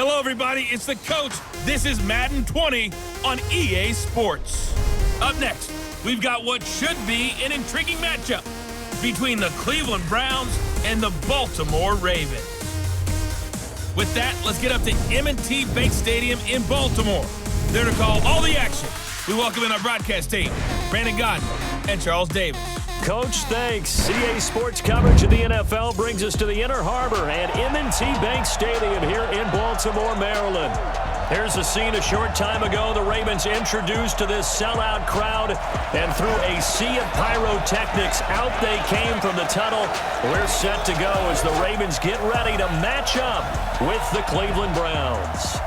Hello, everybody. It's the coach. This is Madden 20 on EA Sports. Up next, we've got what should be an intriguing matchup between the Cleveland Browns and the Baltimore Ravens. With that, let's get up to M&T Bank Stadium in Baltimore. There to call all the action, we welcome in our broadcast team, Brandon Godden and Charles Davis. Coach, thanks. EA Sports coverage of the NFL brings us to the Inner Harbor and M&T Bank Stadium here in Baltimore, Maryland. Here's the scene a short time ago. The Ravens introduced to this sellout crowd, and through a sea of pyrotechnics, out they came from the tunnel. We're set to go as the Ravens get ready to match up with the Cleveland Browns.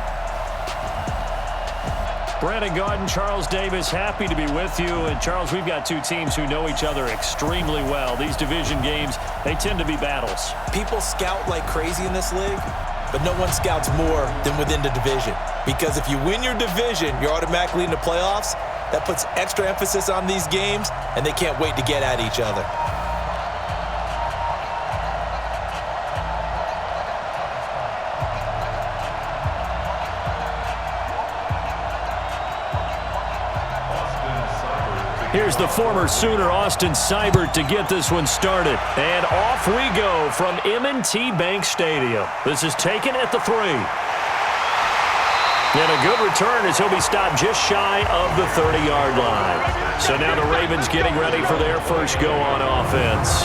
Brandon Godden, Charles Davis, happy to be with you. And Charles, we've got two teams who know each other extremely well. These division games, they tend to be battles. People scout like crazy in this league, but no one scouts more than within the division. Because if you win your division, you're automatically in the playoffs. That puts extra emphasis on these games, and they can't wait to get at each other. Here's the former Sooner, Austin Seibert, to get this one started. And off we go from M&T Bank Stadium. This is taken at the 3. And a good return as he'll be stopped just shy of the 30-yard line. So now the Ravens getting ready for their first go on offense.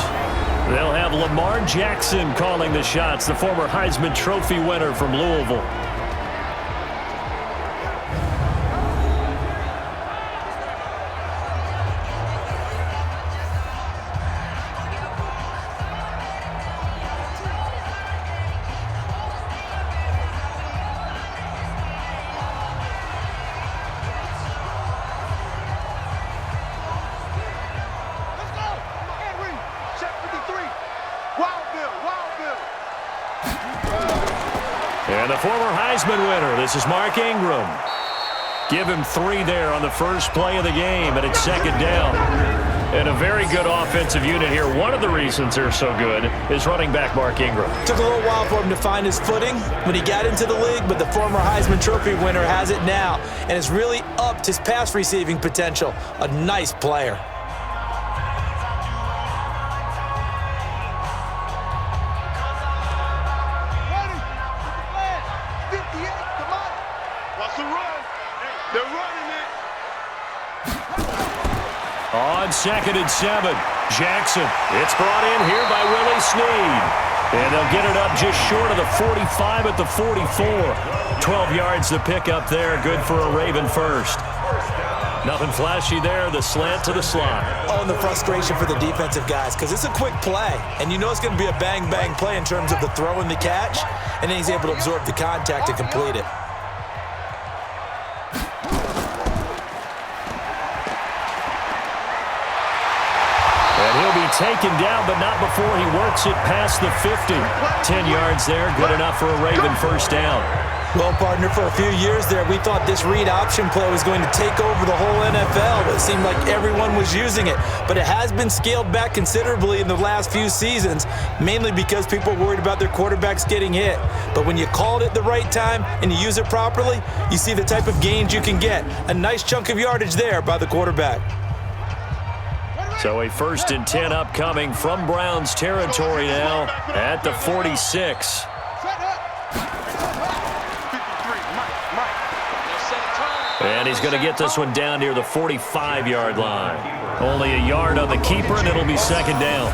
They'll have Lamar Jackson calling the shots, the former Heisman Trophy winner from Louisville. And the former Heisman winner, this is Mark Ingram. Give him 3 there on the first play of the game, and it's second down. And a very good offensive unit here. One of the reasons they're so good is running back Mark Ingram. Took a little while for him to find his footing when he got into the league, but the former Heisman Trophy winner has it now, and has really upped his pass receiving potential. A nice player. On 2nd and 7, Jackson. It's brought in here by Willie Snead. And they'll get it up just short of the 45 at the 44. 12 yards to pick up there. Good for a Raven first. Nothing flashy there. The slant to the slot. Oh, and the frustration for the defensive guys, because it's a quick play. And you know it's going to be a bang-bang play in terms of the throw and the catch. And then he's able to absorb the contact to complete it. And he'll be taken down, but not before he works it past the 50. 10 yards there, good enough for a Raven first down. Well, partner, for a few years there, we thought this read option play was going to take over the whole NFL. It seemed like everyone was using it. But it has been scaled back considerably in the last few seasons, mainly because people are worried about their quarterbacks getting hit. But when you call it at the right time and you use it properly, you see the type of gains you can get. A nice chunk of yardage there by the quarterback. So a 1st and 10 upcoming from Browns territory now at the 46. And he's going to get this one down near the 45-yard line. Only a yard on the keeper, and it'll be second down.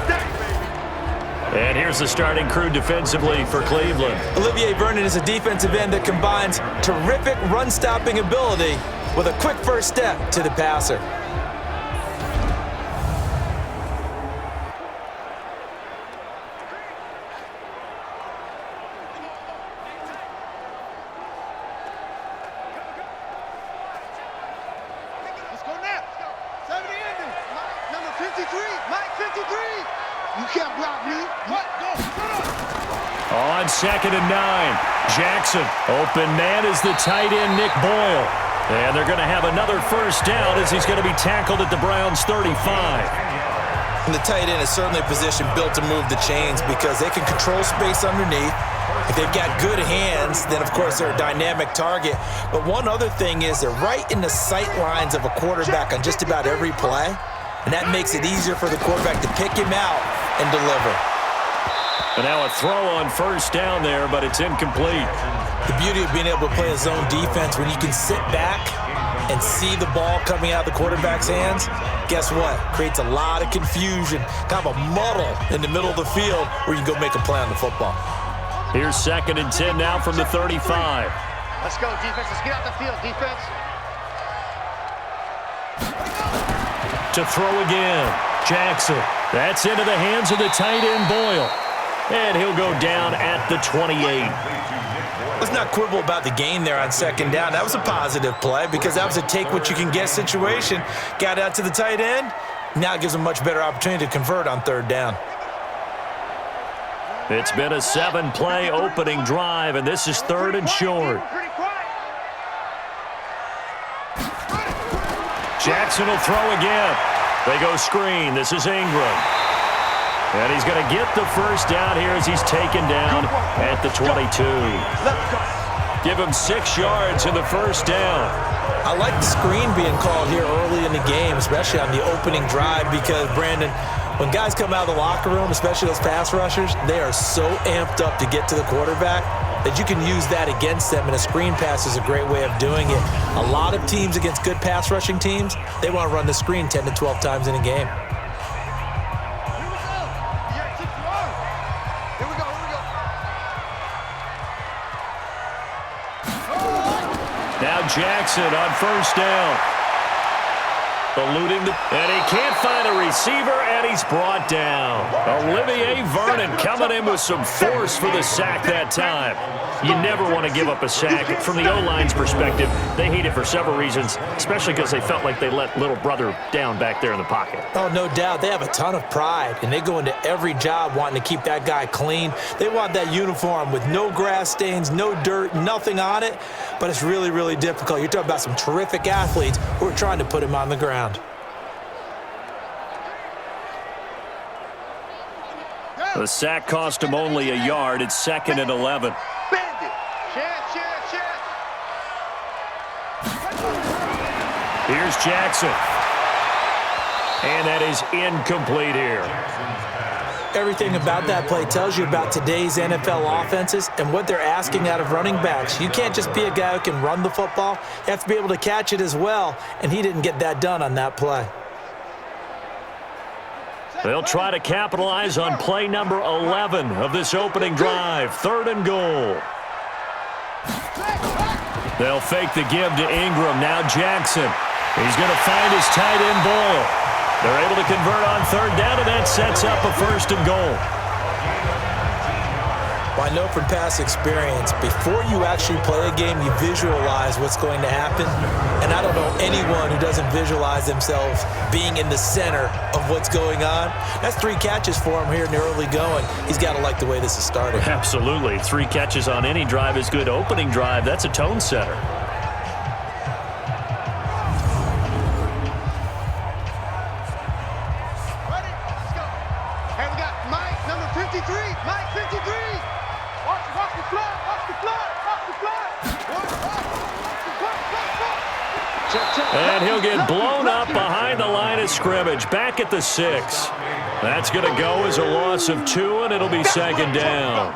And here's the starting crew defensively for Cleveland. Olivier Vernon is a defensive end that combines terrific run-stopping ability with a quick first step to the passer. On 2nd and 9, Jackson. Open man is the tight end, Nick Boyle. And they're going to have another first down as he's going to be tackled at the Browns' 35. And the tight end is certainly a position built to move the chains because they can control space underneath. If they've got good hands, then, of course, they're a dynamic target. But one other thing is they're right in the sight lines of a quarterback on just about every play, and that makes it easier for the quarterback to pick him out and deliver. And now a throw on first down there, but it's incomplete. The beauty of being able to play a zone defense, when you can sit back and see the ball coming out of the quarterback's hands, guess what? Creates a lot of confusion, kind of a muddle in the middle of the field where you can go make a play on the football. Here's 2nd and 10 now from the 35. Let's go, defense. Let's get out the field, defense. To throw again. Jackson. That's into the hands of the tight end, Boyle. And he'll go down at the 28. Let's not quibble about the gain there on 2nd down. That was a positive play because that was a take-what-you-can-get situation. Got out to the tight end. Now it gives them a much better opportunity to convert on 3rd down. It's been a 7-play opening drive, and this is 3rd and short. Jackson will throw again. They go screen. This is Ingram. And he's going to get the first down here as he's taken down at the 22. Give him 6 yards in the first down. I like the screen being called here early in the game, especially on the opening drive, because, Brandon, when guys come out of the locker room, especially those pass rushers, they are so amped up to get to the quarterback that you can use that against them, and a screen pass is a great way of doing it. A lot of teams against good pass rushing teams, they want to run the screen 10 to 12 times in a game. Now Jackson on first down. Eluding and he can't find a receiver, and he's brought down. Olivier Vernon coming in with some force for the sack that time. You never want to give up a sack. From the O-line's perspective, they hate it for several reasons, especially because they felt like they let little brother down back there in the pocket. Oh, no doubt. They have a ton of pride, and they go into every job wanting to keep that guy clean. They want that uniform with no grass stains, no dirt, nothing on it, but it's really, really difficult. You're talking about some terrific athletes who are trying to put him on the ground. The sack cost him only a yard. It's 2nd and 11. Here's Jackson. And that is incomplete here. Everything about that play tells you about today's NFL offenses and what they're asking out of running backs. You can't just be a guy who can run the football. You have to be able to catch it as well, and he didn't get that done on that play. They'll try to capitalize on play number 11 of this opening drive. 3rd and goal. They'll fake the give to Ingram. Now Jackson. He's going to find his tight end, Boyle. They're able to convert on 3rd down, and that sets up a 1st and goal. Well, I know from past experience, before you actually play a game, you visualize what's going to happen. And I don't know anyone who doesn't visualize themselves being in the center of what's going on. That's 3 catches for him here in the early going. He's got to like the way this is starting. Absolutely. 3 catches on any drive is good. Opening drive, that's a tone setter. And he'll get blown up behind the line of scrimmage. Back at the 6. That's going to go as a loss of 2, and it'll be 2nd down.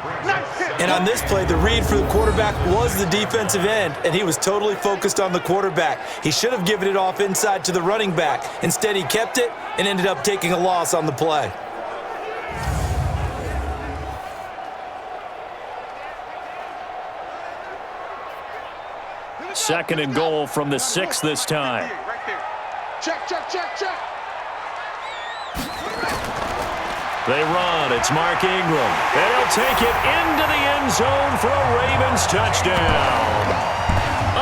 And on this play, the read for the quarterback was the defensive end, and he was totally focused on the quarterback. He should have given it off inside to the running back. Instead, he kept it and ended up taking a loss on the play. Second and goal from the 6 this time. Check, check, check, check. They run. It's Mark Ingram. And he'll take it into the end zone for a Ravens touchdown.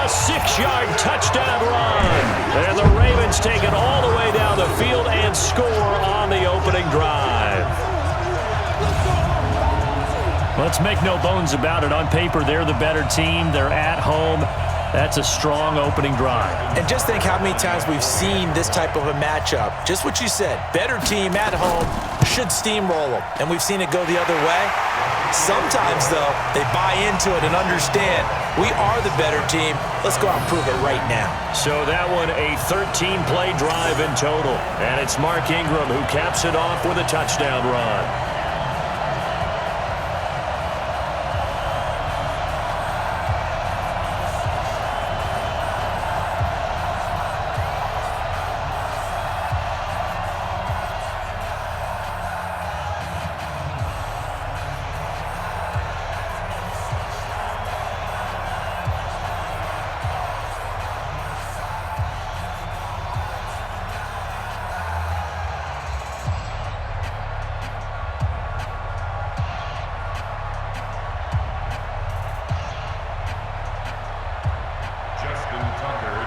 A 6-yard touchdown run. And the Ravens take it all the way down the field and score on the opening drive. Let's make no bones about it. On paper, they're the better team. They're at home. That's a strong opening drive. And just think how many times we've seen this type of a matchup. Just what you said, better team at home should steamroll them. And we've seen it go the other way. Sometimes, though, they buy into it and understand we are the better team. Let's go out and prove it right now. So that one, a 13-play drive in total. And it's Mark Ingram who caps it off with a touchdown run.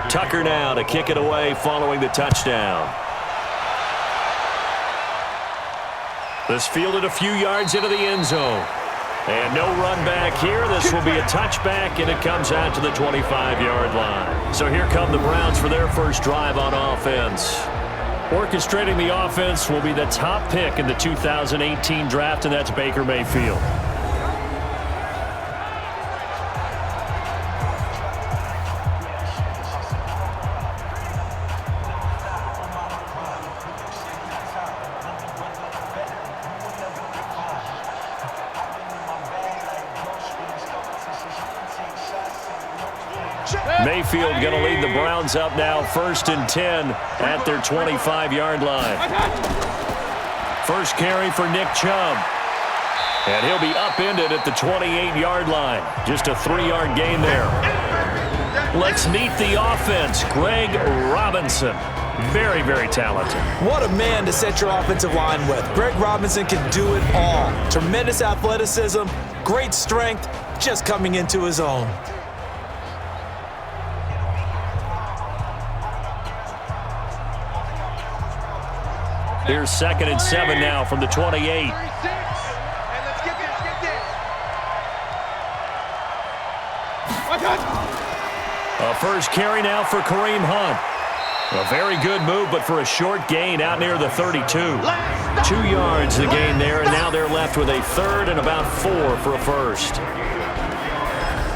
Tucker now to kick it away following the touchdown. This fielded a few yards into the end zone. And no run back here. This will be a touchback, and it comes out to the 25-yard line. So here come the Browns for their first drive on offense. Orchestrating the offense will be the top pick in the 2018 draft, and that's Baker Mayfield. Mayfield going to lead the Browns up now, 1st and 10 at their 25-yard line. First carry for Nick Chubb. And he'll be upended at the 28-yard line. Just a 3-yard gain there. Let's meet the offense. Greg Robinson. Very, very talented. What a man to set your offensive line with. Greg Robinson can do it all. Tremendous athleticism, great strength, just coming into his own. Here's 2nd and 7 now from the 28. A first carry now for Kareem Hunt. A very good move, but for a short gain out near the 32. 2 yards the gain there, and now they're left with a 3rd and about 4 for a first.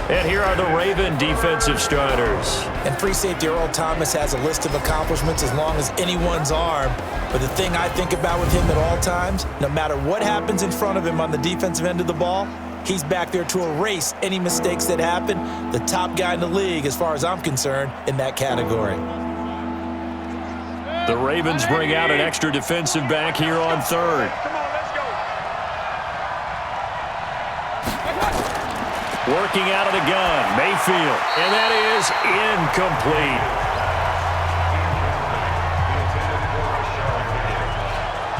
And here are the Raven defensive starters. And free safety Earl Thomas has a list of accomplishments as long as anyone's arm. But the thing I think about with him at all times, no matter what happens in front of him on the defensive end of the ball, he's back there to erase any mistakes that happen. The top guy in the league, as far as I'm concerned, in that category. The Ravens bring out an extra defensive back here on 3rd. Working out of the gun, Mayfield, and that is incomplete.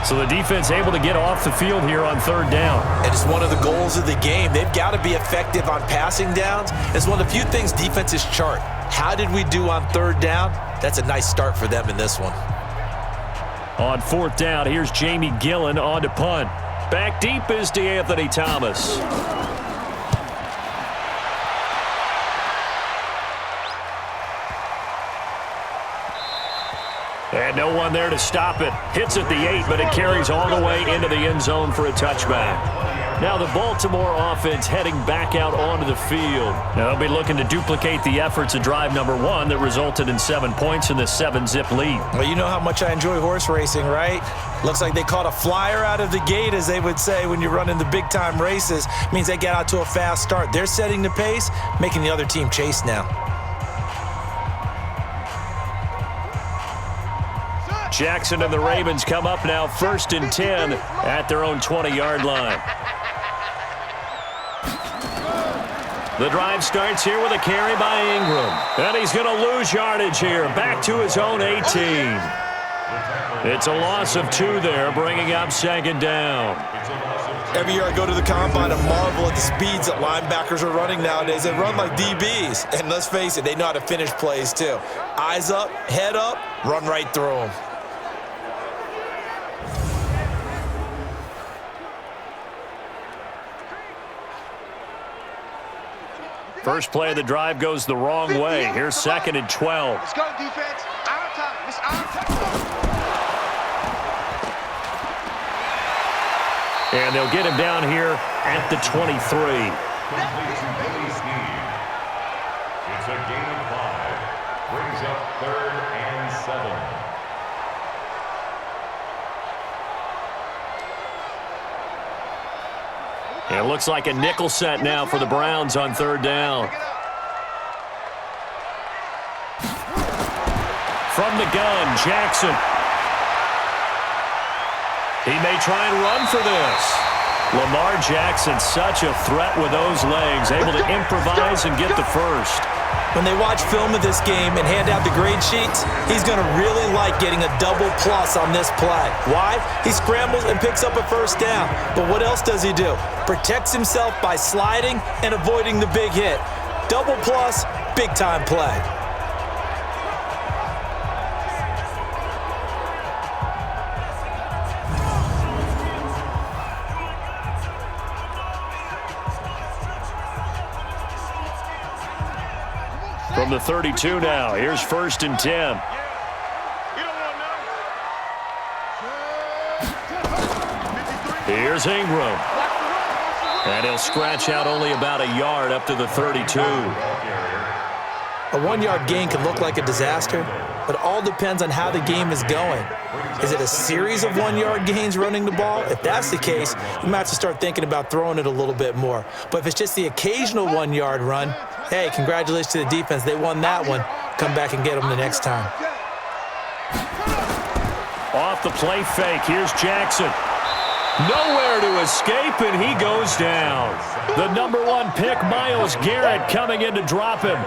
So the defense able to get off the field here on 3rd down. And it's one of the goals of the game. They've got to be effective on passing downs. It's one of the few things defenses chart. How did we do on 3rd down? That's a nice start for them in this one. On 4th down, here's Jamie Gillen on to punt. Back deep is DeAnthony Thomas. And no one there to stop it. Hits at the 8, but it carries all the way into the end zone for a touchback. Now the Baltimore offense heading back out onto the field. Now they'll be looking to duplicate the efforts of drive number 1 that resulted in 7 points in the 7-zip lead. Well, you know how much I enjoy horse racing, right? Looks like they caught a flyer out of the gate, as they would say when you're running the big-time races. Means they get out to a fast start. They're setting the pace, making the other team chase now. Jackson and the Ravens come up now 1st and 10 at their own 20-yard line. The drive starts here with a carry by Ingram. And he's going to lose yardage here, back to his own 18. It's a loss of 2 there, bringing up 2nd down. Every year I go to the combine and marvel at the speeds that linebackers are running nowadays. They run like DBs. And let's face it, they know how to finish plays too. Eyes up, head up, run right through them. First play of the drive goes the wrong way. Here's 2nd and 12. Let's go, defense. Out of time. It's out of time. And they'll get him down here at the 23. It's a gain of 5. Brings up 3rd and 7. It looks like a nickel set now for the Browns on 3rd down. From the gun, Jackson. He may try and run for this. Lamar Jackson, such a threat with those legs, able to improvise and get the first. When they watch film of this game and hand out the grade sheets, he's going to really like getting a double plus on this play. Why? He scrambles and picks up a first down. But what else does he do? Protects himself by sliding and avoiding the big hit. Double plus, big-time play. From the 32 now, here's 1st and 10. Here's Ingram. And he'll scratch out only about a yard up to the 32. A 1-yard gain can look like a disaster, but it all depends on how the game is going. Is it a series of 1-yard gains running the ball? If that's the case, you might have to start thinking about throwing it a little bit more. But if it's just the occasional 1-yard run, hey, congratulations to the defense. They won that one. Come back and get them the next time. Off the play fake, here's Jackson. Nowhere to escape, and he goes down. The number 1 pick, Myles Garrett, coming in to drop him.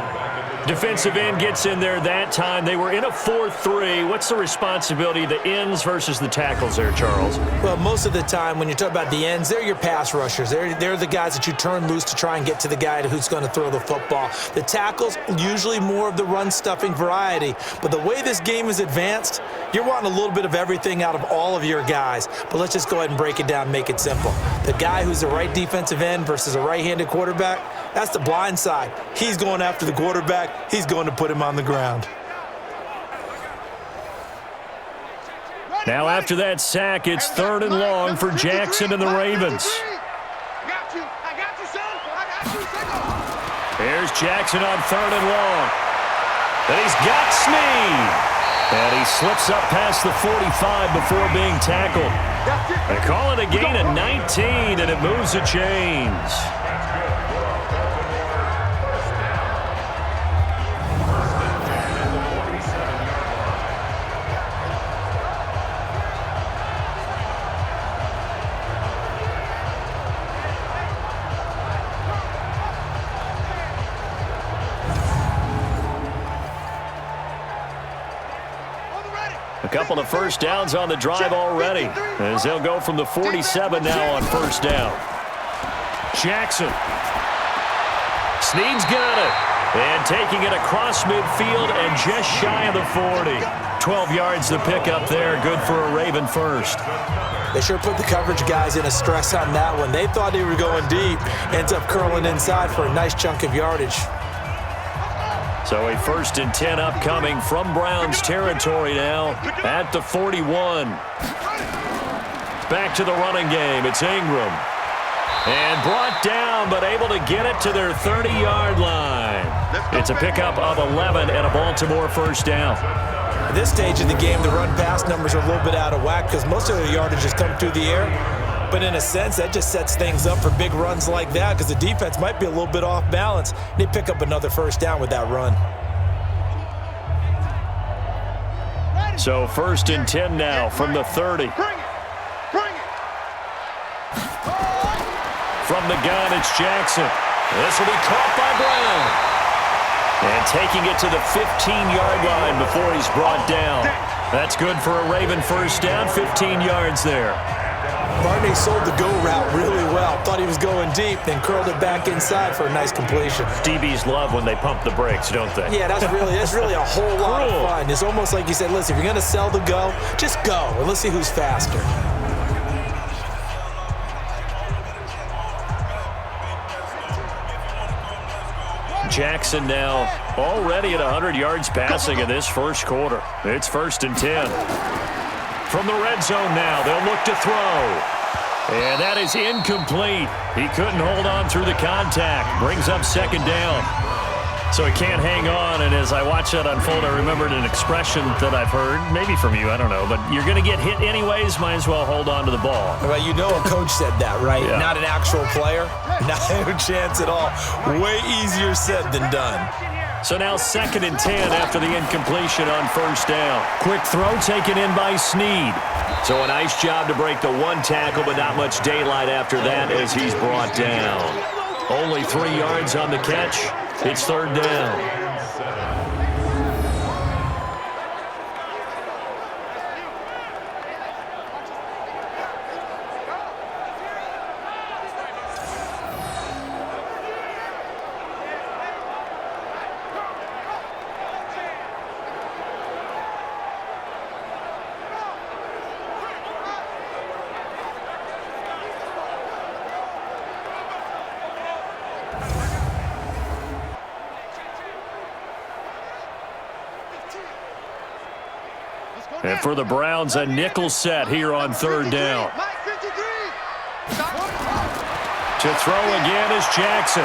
Defensive end gets in there that time. They were in a 4-3. What's the responsibility of the ends versus the tackles there, Charles? Well, most of the time when you talk about the ends, they're your pass rushers. They're the guys that you turn loose to try and get to the guy who's going to throw the football. The tackles, usually more of the run-stuffing variety. But the way this game is advanced, you're wanting a little bit of everything out of all of your guys. But let's just go ahead and break it down, make it simple. The guy who's the right defensive end versus a right-handed quarterback, that's the blind side. He's going after the quarterback. He's going to put him on the ground. Now after that sack, it's 3rd and long for Jackson and the Ravens. Here's Jackson on 3rd and long. And he's got Snead. And he slips up past the 45 before being tackled. They call it a gain of 19, and it moves the chains. A couple of first downs on the drive already, as they'll go from the 47 now on 1st down. Jackson. Snead's got it. And taking it across midfield and just shy of the 40. 12 yards the pickup there. Good for a Raven first. They sure put the coverage guys in a stress on that one. They thought they were going deep. Ends up curling inside for a nice chunk of yardage. So a 1st and 10 upcoming from Browns territory now at the 41. Back to the running game. It's Ingram. And brought down, but able to get it to their 30-yard line. It's a pickup of 11 and a Baltimore first down. At this stage of the game, the run-pass numbers are a little bit out of whack because most of the yardage has come through the air. But in a sense, that just sets things up for big runs like that because the defense might be a little bit off balance. They pick up another first down with that run. So 1st and 10 now from the 30. From the gun, it's Jackson. This will be caught by Brown. And taking it to the 15-yard line before he's brought down. That's good for a Raven first down, 15 yards there. Barney sold the go route really well. Thought he was going deep, then curled it back inside for a nice completion. DBs love when they pump the brakes, don't they? Yeah, that's really a whole lot of fun. It's almost like you said, listen, if you're going to sell the go, just go, and let's see who's faster. Jackson now already at 100 yards passing in this first quarter. It's 1st and 10. From the red zone now, they'll look to throw. And that is incomplete. He couldn't hold on through the contact. Brings up 2nd down. So he can't hang on, and as I watch that unfold, I remembered an expression that I've heard, maybe from you, I don't know, but you're going to get hit anyways, might as well hold on to the ball. Well, you know a coach said that, right? Yeah. Not an actual player. Not a chance at all. Way easier said than done. So now 2nd and 10 after the incompletion on 1st down. Quick throw taken in by Snead. So a nice job to break the 1 tackle, but not much daylight after that as he's brought down. Only 3 yards on the catch. It's 3rd down. And for the Browns, a nickel set here on 3rd down. To throw again is Jackson.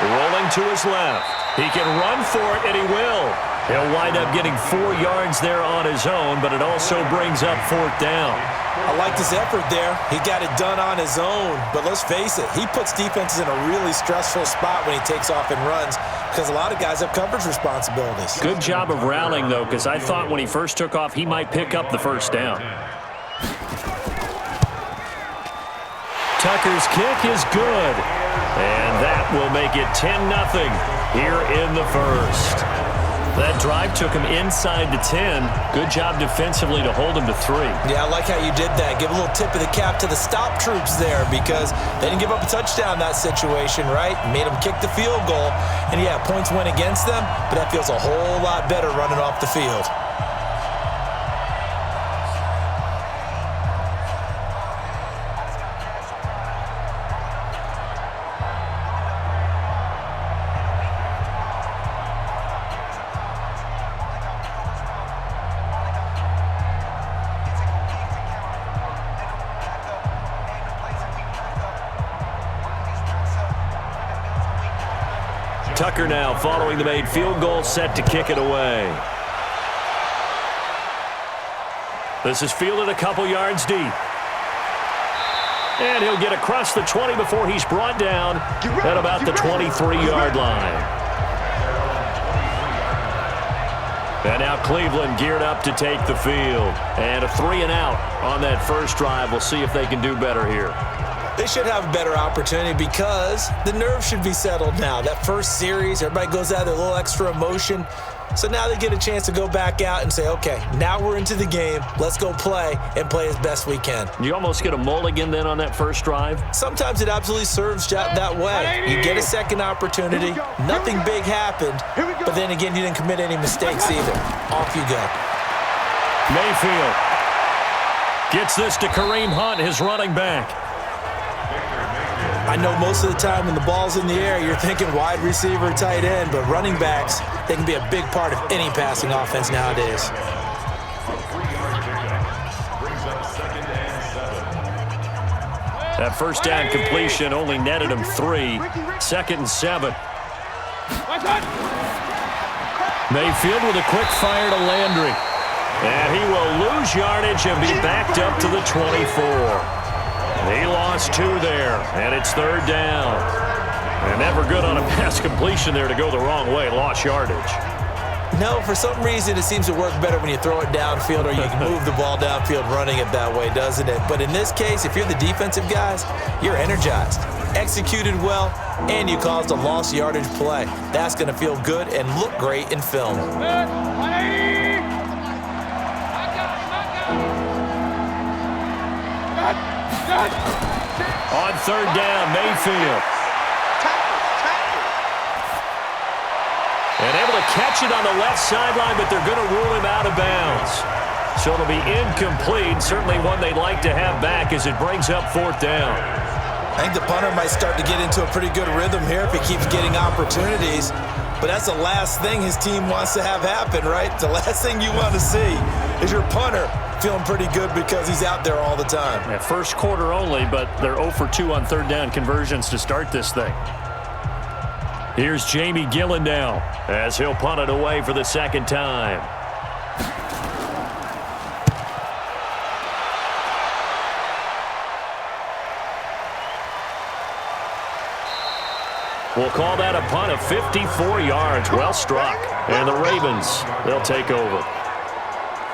Rolling to his left. He can run for it, and he will. He'll wind up getting 4 yards there on his own, but it also brings up 4th down. I liked his effort there. He got it done on his own. But let's face it, he puts defenses in a really stressful spot when he takes off and runs because a lot of guys have coverage responsibilities. Good job of rallying, though, because I thought when he first took off, he might pick up the 1st down. Tucker's kick is good. And that will make it 10-0 here in the 1st. That drive took him inside the 10. Good job defensively to hold him to 3. Yeah, I like how you did that. Give a little tip of the cap to the stop troops there because they didn't give up a touchdown in that situation, right? Made them kick the field goal. And, yeah, points went against them, but that feels a whole lot better running off the field. Tucker now following the made field goal, set to kick it away. This is fielded a couple yards deep. And he'll get across the 20 before he's brought down at about the 23-yard line. And now Cleveland geared up to take the field. And a 3-and-out on that first drive. We'll see if they can do better here. They should have a better opportunity because the nerves should be settled now. That first series, everybody goes out with a little extra emotion. So now they get a chance to go back out and say, okay, now we're into the game. Let's go play and play as best we can. You almost get a mulligan then on that first drive? Sometimes it absolutely serves that way. You get a second opportunity. Nothing big happened. But then again, you didn't commit any mistakes either. Off you go. Mayfield gets this to Kareem Hunt, his running back. I know most of the time when the ball's in the air, you're thinking wide receiver, tight end, but running backs, they can be a big part of any passing offense nowadays. That first down completion only netted him 3. 2nd and 7. Mayfield with a quick fire to Landry. And he will lose yardage and be backed up to the 24. He lost 2 there, and it's 3rd down. And never good on a pass completion there to go the wrong way. Lost yardage. No, for some reason it seems to work better when you throw it downfield or you can move the ball downfield running it that way, doesn't it? But in this case, if you're the defensive guys, you're energized, executed well, and you caused a lost yardage play. That's going to feel good and look great in film. On 3rd down, Mayfield. And able to catch it on the left sideline, but they're going to rule him out of bounds. So it'll be incomplete. Certainly one they'd like to have back as it brings up 4th down. I think the punter might start to get into a pretty good rhythm here if he keeps getting opportunities. but that's the last thing his team wants to have happen, right? The last thing you want to see is your punter feeling pretty good because he's out there all the time. Yeah, first quarter only, but they're 0 for 2 on third down conversions to start this thing. Here's Jamie Gillen now as he'll punt it away for the second time. We'll call that a punt of 54 yards. Well struck. And the Ravens, they'll take over.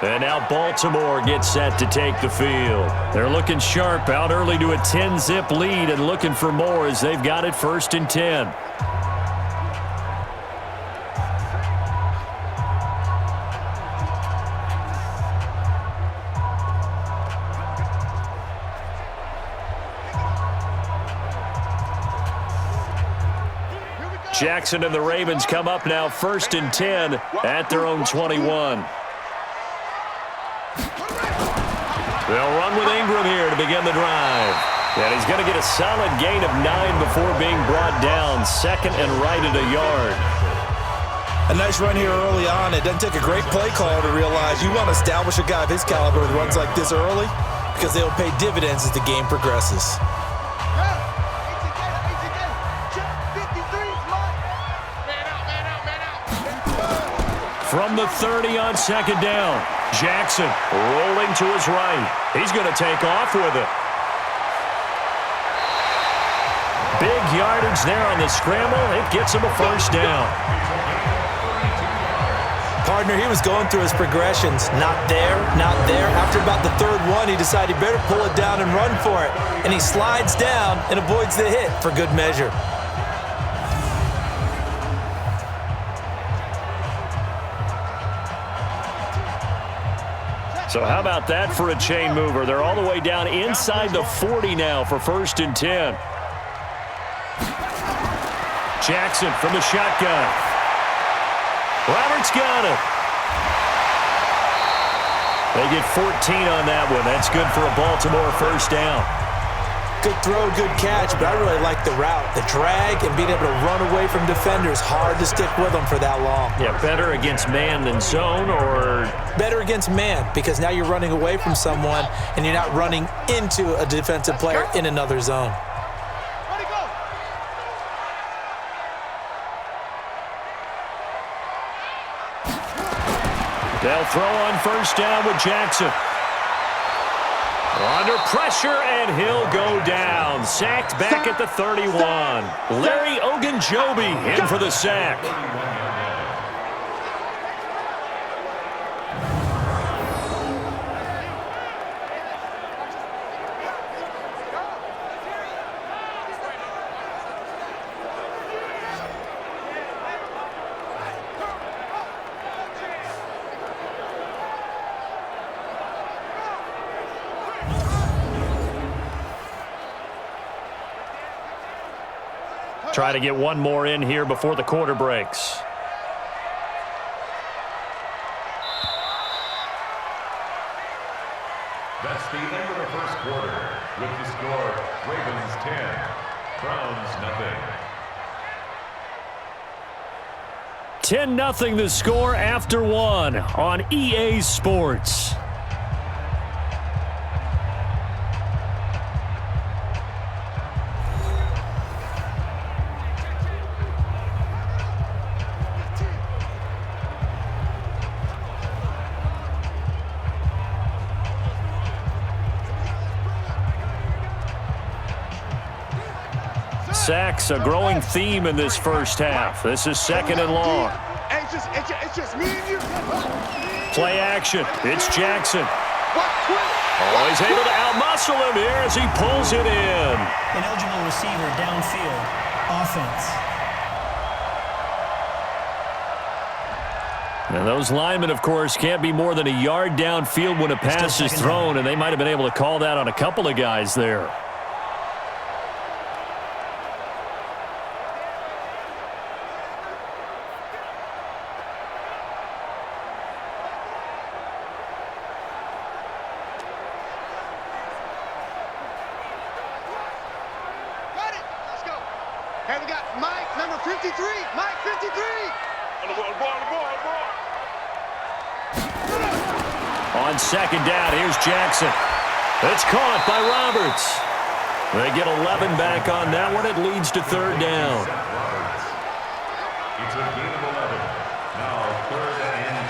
And now Baltimore gets set to take the field. They're looking sharp, out early to a 10-zip lead and looking for more as they've got it 1st and 10. Jackson and the Ravens come up now 1st and 10 at their own 21. They'll run with Ingram here to begin the drive. And he's going to get a solid gain of 9 before being brought down. 2nd and right at a yard. A nice run here early on. It doesn't take a great play caller to realize you want to establish a guy of his caliber with runs like this early because they'll pay dividends as the game progresses. From the 30 on 2nd down. Jackson rolling to his right. He's going to take off with it. Big yardage there on the scramble. It gets him a 1st down. Partner, he was going through his progressions. Not there, not there. After about the 3rd one, he decided he better pull it down and run for it. And he slides down and avoids the hit for good measure. So how about that for a chain mover? They're all the way down inside the 40 now for 1st and 10. Jackson from the shotgun. Roberts got it. They get 14 on that one. That's good for a Baltimore 1st down. Good throw, good catch, but I really like the route. The drag and being able to run away from defenders. Hard to stick with them for that long. Yeah, better against man than zone, or? Better against man, because now you're running away from someone and you're not running into a defensive player in another zone. They'll throw on 1st down with Jackson. Under pressure, and he'll go down. Sacked back at the 31. Larry Ogunjobi in for the sack. Try to get one more in here before the quarter breaks. That's the end of the 1st quarter. With the score, Ravens 10, Browns nothing. 10-0 the score after 1 on EA Sports. Sacks, a growing theme in this 1st half. This is 2nd and long. It's just me and you. Play action. It's Jackson. Oh, he's able to outmuscle him here as he pulls it in. An eligible receiver downfield. Offense. And those linemen, of course, can't be more than a yard downfield when a pass is thrown, and they might have been able to call that on a couple of guys there. And we got Mike, number 53. Mike, 53. On the ball. On second down, here's Jackson. It's caught by Roberts. They get 11 back on that one. It leads to third down. It's a gain of 11. Now third and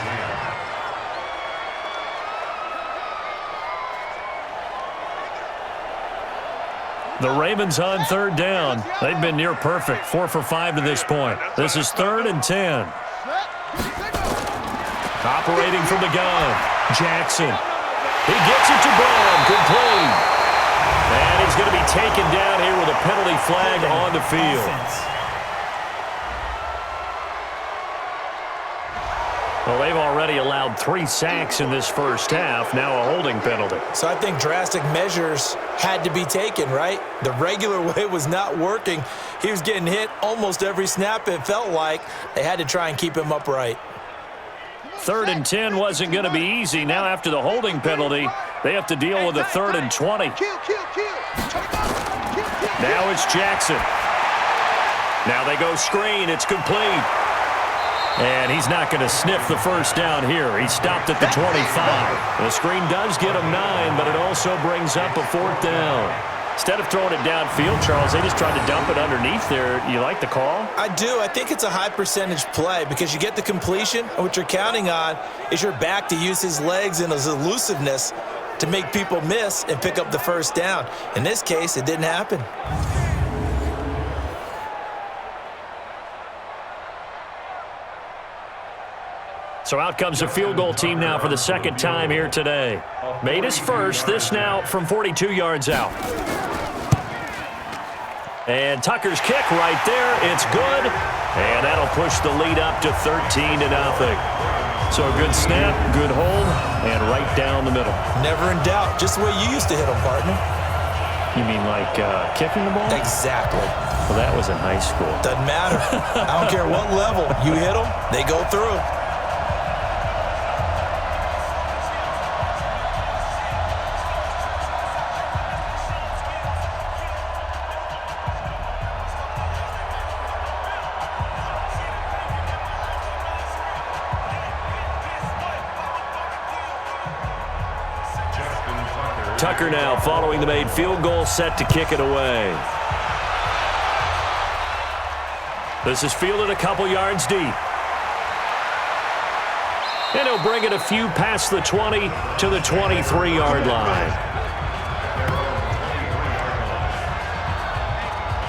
10. The Ravens on third down. They've been near perfect, 4 for 5 to this point. This is third and 10. Operating from the gun, Jackson. He gets it to Brown, complete. And he's going to be taken down here with a penalty flag on the field. Well, they've already allowed 3 sacks in this first half, now a holding penalty. So I think drastic measures had to be taken, right? The regular way was not working. He was getting hit almost every snap, it felt like. They had to try and keep him upright. Third and 10 wasn't going to be easy. Now after the holding penalty, they have to deal with a third and 20. Now it's Jackson. Now they go screen. It's complete. And he's not going to sniff the first down here. He stopped at the 25. The screen does get him 9, but it also brings up a fourth down. Instead of throwing it downfield, Charles, they just tried to dump it underneath there. You like the call? I do. I think it's a high percentage play because you get the completion, and what you're counting on is your back to use his legs and his elusiveness to make people miss and pick up the first down. In this case, it didn't happen. So out comes a field goal team now for the second time here today. Made his first, this now from 42 yards out. And Tucker's kick right there, it's good. And that'll push the lead up to 13-0. So a good snap, good hold, and right down the middle. Never in doubt, just the way you used to hit them, partner. You mean like kicking the ball? Exactly. Well, that was in high school. Doesn't matter. I don't care what level. You hit them, they go through. Tucker now following the made field goal, set to kick it away. This is fielded a couple yards deep. And he'll bring it a few past the 20 to the 23-yard line.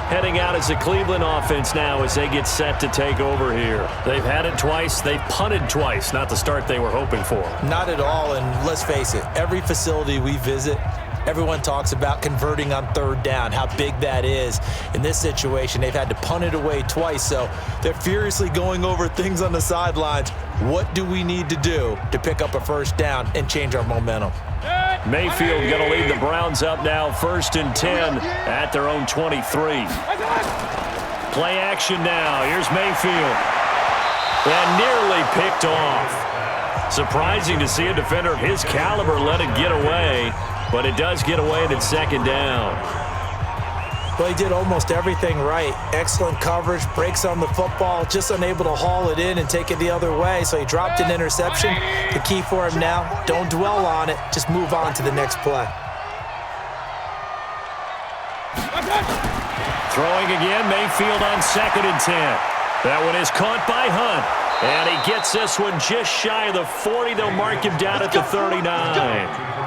Heading out as the Cleveland offense now as they get set to take over here. They've had it twice. They've punted twice. Not the start they were hoping for. Not at all, and let's face it, every facility we visit, everyone talks about converting on third down, how big that is. In this situation, they've had to punt it away twice, so they're furiously going over things on the sidelines. What do we need to do to pick up a first down and change our momentum? Mayfield going to lead the Browns up now, 1st and 10 at their own 23. Play action now. Here's Mayfield. And nearly picked off. Surprising to see a defender of his caliber let it get away, but it does get away and it's second down. Well, he did almost everything right. Excellent coverage, breaks on the football, just unable to haul it in and take it the other way. So he dropped an interception. The key for him now, don't dwell on it. Just move on to the next play. Throwing again, Mayfield on 2nd and 10. That one is caught by Hunt. And he gets this one just shy of the 40. They'll mark him down at the 39.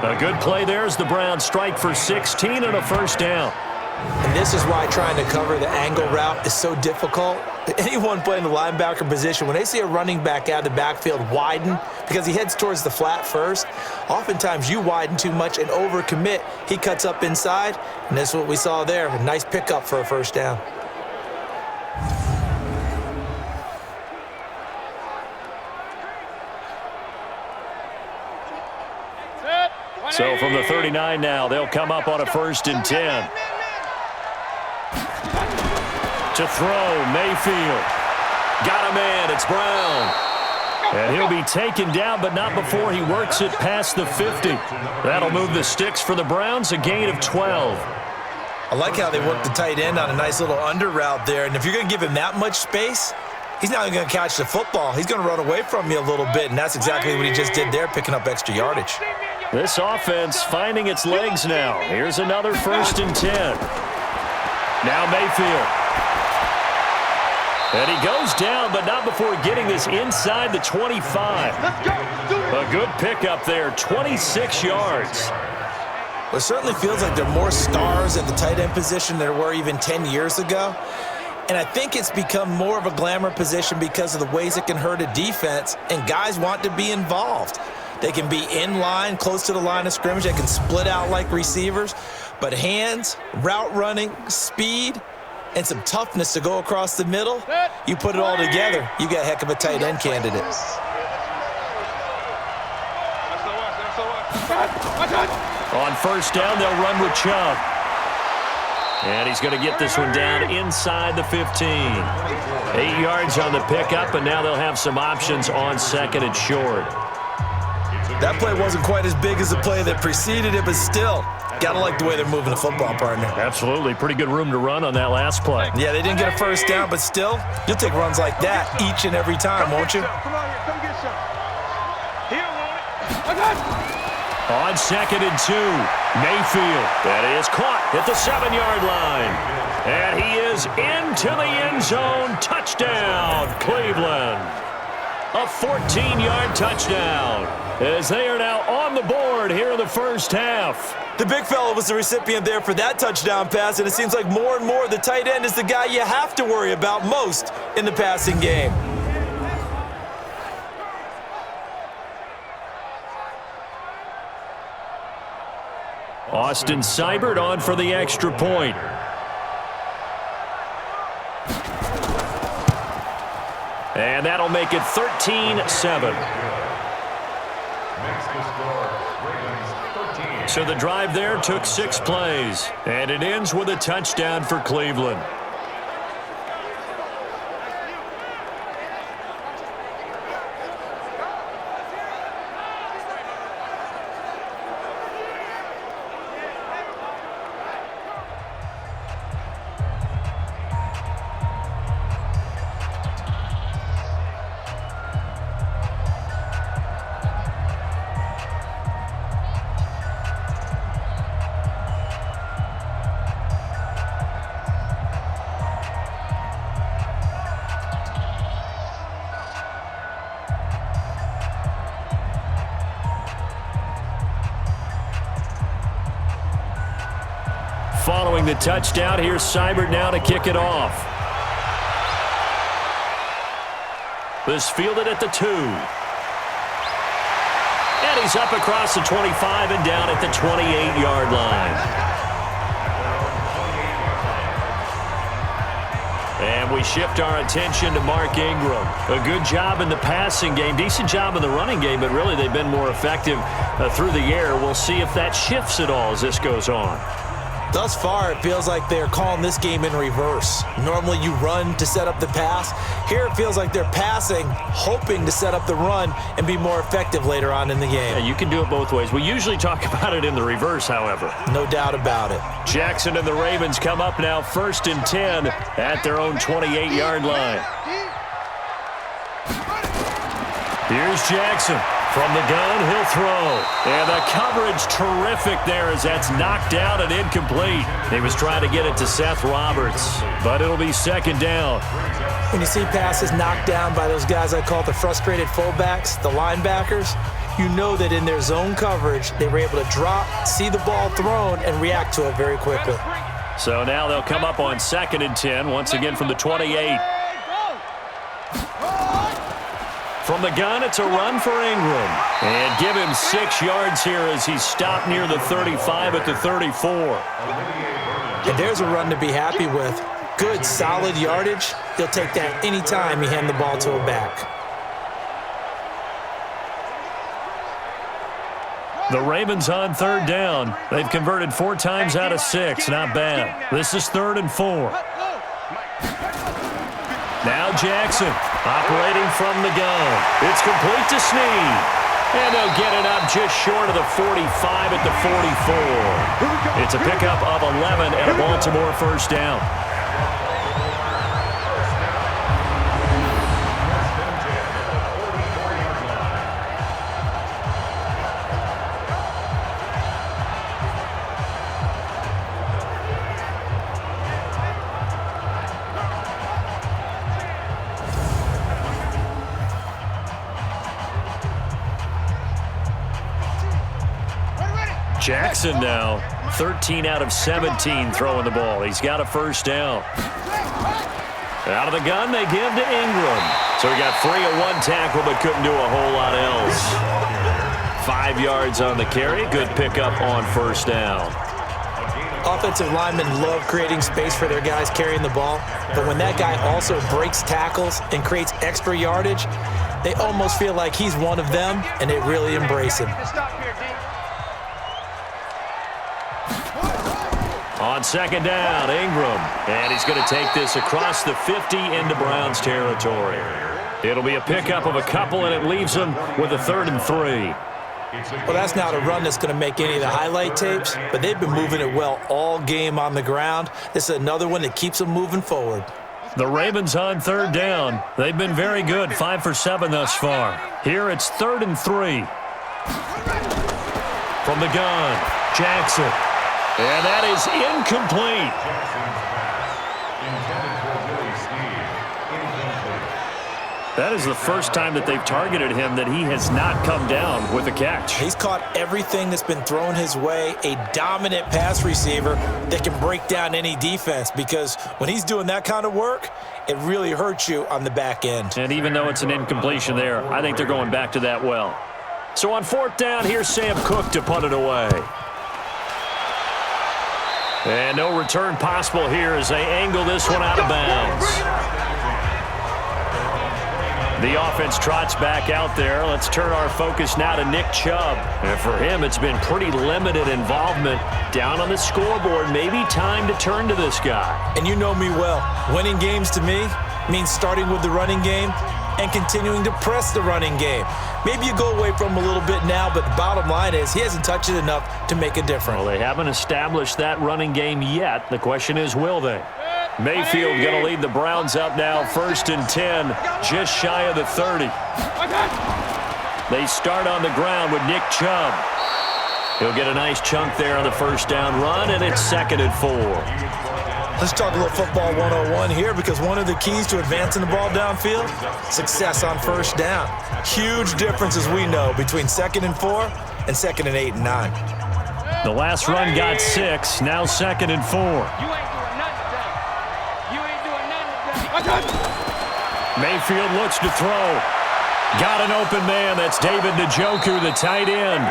A good play there as the Browns strike for 16 and a first down. And this is why trying to cover the angle route is so difficult. Anyone playing the linebacker position, when they see a running back out of the backfield widen because he heads towards the flat first, oftentimes you widen too much and overcommit. He cuts up inside, and that's what we saw there. A nice pickup for a first down. So from the 39 now, they'll come up on a 1st and 10. To throw, Mayfield. Got a man, it's Brown. And he'll be taken down, but not before he works it past the 50. That'll move the sticks for the Browns, a gain of 12. I like how they work the tight end on a nice little under route there. And if you're going to give him that much space, he's not even going to catch the football. He's going to run away from you a little bit, and that's exactly what he just did there, picking up extra yardage. This offense finding its legs now. Here's another 1st and 10. Now Mayfield. And he goes down, but not before getting this inside the 25. A good pickup there, 26 yards. Well, it certainly feels like there are more stars at the tight end position than there were even 10 years ago. And I think it's become more of a glamour position because of the ways it can hurt a defense, and guys want to be involved. They can be in line, close to the line of scrimmage. They can split out like receivers. But hands, route running, speed, and some toughness to go across the middle, you put it all together, you got a heck of a tight end candidate. On 1st down, they'll run with Chubb. And he's going to get this one down inside the 15. 8 yards on the pickup, and now they'll have some options on 2nd and short. That play wasn't quite as big as the play that preceded it, but still, gotta like the way they're moving the football, partner. Absolutely. Pretty good room to run on that last play. Yeah, they didn't get a 1st down, but still, you'll take runs like that each and every time, won't you? Come on here, come get some. Here, Warren. On 2nd and 2, Mayfield. That is caught at the 7-yard line. And he is into the end zone. Touchdown, Cleveland. A 14-yard touchdown as they are now on the board here in the 1st half. The big fella was the recipient there for that touchdown pass, and it seems like more and more the tight end is the guy you have to worry about most in the passing game. Austin Seibert on for the extra point. And that'll make it 13-7. So the drive there took 6 plays, and it ends with a touchdown for Cleveland. Following the touchdown, here's Seibert now to kick it off. This fielded at the 2. And he's up across the 25 and down at the 28-yard line. And we shift our attention to Mark Ingram. A good job in the passing game, decent job in the running game, but really they've been more effective through the air. We'll see if that shifts at all as this goes on. Thus far, it feels like they're calling this game in reverse. Normally you run to set up the pass. Here it feels like they're passing, hoping to set up the run and be more effective later on in the game. Yeah, you can do it both ways. We usually talk about it in the reverse, however. No doubt about it. Jackson and the Ravens come up now 1st and 10 at their own 28-yard line. Here's Jackson. From the gun, he'll throw. And the coverage terrific there as that's knocked down and incomplete. He was trying to get it to Seth Roberts, but it'll be 2nd down. When you see passes knocked down by those guys I call the frustrated fullbacks, the linebackers, you know that in their zone coverage, they were able to drop, see the ball thrown, and react to it very quickly. So now they'll come up on 2nd and 10, once again from the 28. From the gun, it's a run for Ingram. And give him 6 yards here as he's stopped near the 35 at the 34. And there's a run to be happy with. Good, solid yardage. He'll take that anytime you hand the ball to a back. The Ravens on 3rd down. They've converted 4 times out of 6. Not bad. This is 3rd and 4. Now Jackson operating from the gun. It's complete to Snead. And they'll get it up just short of the 45 at the 44. It's a pickup of 11 and a Baltimore first down. Jackson now, 13 out of 17 throwing the ball. He's got a first down. Out of the gun, they give to Ingram. So he got free of one tackle, but couldn't do a whole lot else. 5 yards on the carry. Good pickup on first down. Offensive linemen love creating space for their guys carrying the ball, but when that guy also breaks tackles and creates extra yardage, they almost feel like he's one of them, and they really embrace him. On second down, Ingram. And he's going to take this across the 50 into Browns territory. It'll be a pickup of a couple, and it leaves them with a 3rd and 3. Well, that's not a run that's going to make any of the highlight tapes, but they've been moving it well all game on the ground. This is another one that keeps them moving forward. The Ravens on 3rd down. They've been very good, 5 for 7 thus far. Here it's 3rd and 3. From the gun, Jackson. And that is incomplete. That is the first time that they've targeted him that he has not come down with a catch. He's caught everything that's been thrown his way, a dominant pass receiver that can break down any defense, because when he's doing that kind of work, it really hurts you on the back end. And even though it's an incompletion there, I think they're going back to that well. So on 4th down, here's Sam Cook to punt it away. And no return possible here as they angle this one out of bounds. The offense trots back out there. Let's turn our focus now to Nick Chubb. And for him, it's been pretty limited involvement down on the scoreboard. Maybe time to turn to this guy. And you know me well. Winning games to me means starting with the running game and continuing to press the running game. Maybe you go away from him a little bit now, but the bottom line is he hasn't touched it enough to make a difference. Well, they haven't established that running game yet. The question is, will they? Mayfield going to lead the Browns up now, 1st and 10, just shy of the 30. They start on the ground with Nick Chubb. He'll get a nice chunk there on the first down run, and it's 2nd and 4. Let's talk a little football 101 here, because one of the keys to advancing the ball downfield, success on first down. Huge difference, as we know, between 2nd and 4 and 2nd and 8 and 9. The last run got 6, now 2nd and 4. Mayfield looks to throw. Got an open man. That's David Njoku, the tight end.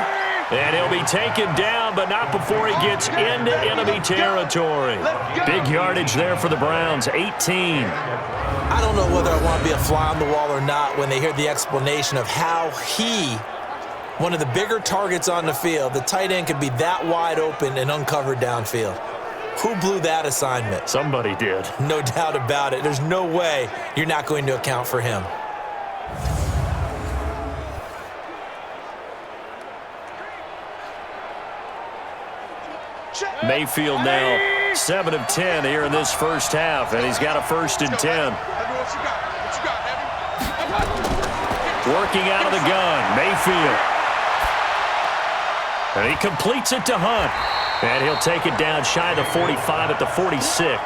And he'll be taken down, but not before he gets into enemy territory. Big yardage there for the Browns, 18. I don't know whether I want to be a fly on the wall or not when they hear the explanation of how one of the bigger targets on the field, the tight end could be that wide open and uncovered downfield. Who blew that assignment? Somebody did. No doubt about it. There's no way you're not going to account for him. Mayfield now 7 of 10 here in this first half, and he's got a 1st and 10. Working out of the gun, Mayfield. And he completes it to Hunt. And he'll take it down shy of the 45 at the 46.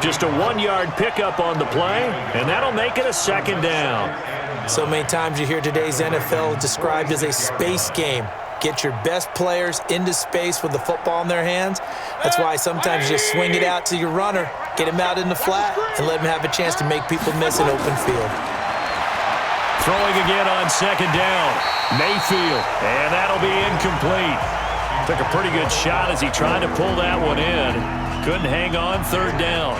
Just a 1-yard pickup on the play, and that'll make it a 2nd down. So many times you hear today's NFL described as a space game. Get your best players into space with the football in their hands. That's why sometimes you just swing it out to your runner, get him out in the flat, and let him have a chance to make people miss an open field. Throwing again on 2nd down, Mayfield, and that'll be incomplete. Took a pretty good shot as he tried to pull that one in. Couldn't hang on 3rd down.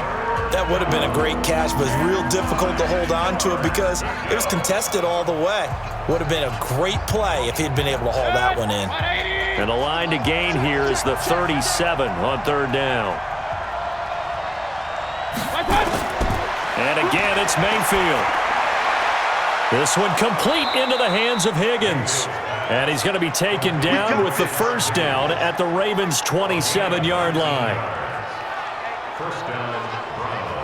That would have been a great catch, but it's real difficult to hold on to it because it was contested all the way. Would have been a great play if he'd been able to haul that one in. And the line to gain here is the 37 on 3rd down. And again, it's Mayfield. This one complete into the hands of Higgins. And he's going to be taken down with the first down at the Ravens' 27-yard line. First down, Browns.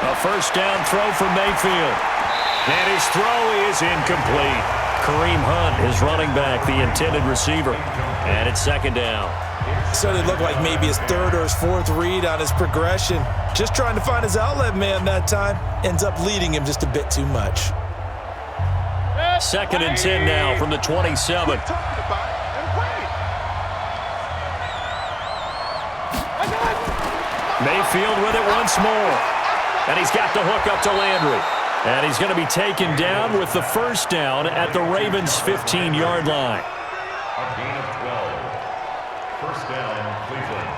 A first down throw from Mayfield. And his throw is incomplete. Kareem Hunt is running back, the intended receiver. And it's second down. So it looked like maybe his third or his fourth read on his progression. Just trying to find his outlet man that time. Ends up leading him just a bit too much. Second and 10 now from the 27. Mayfield with it once more. And he's got the hook up to Landry. And he's going to be taken down with the first down at the Ravens' 15-yard line. A gain of 12. First down, Cleveland.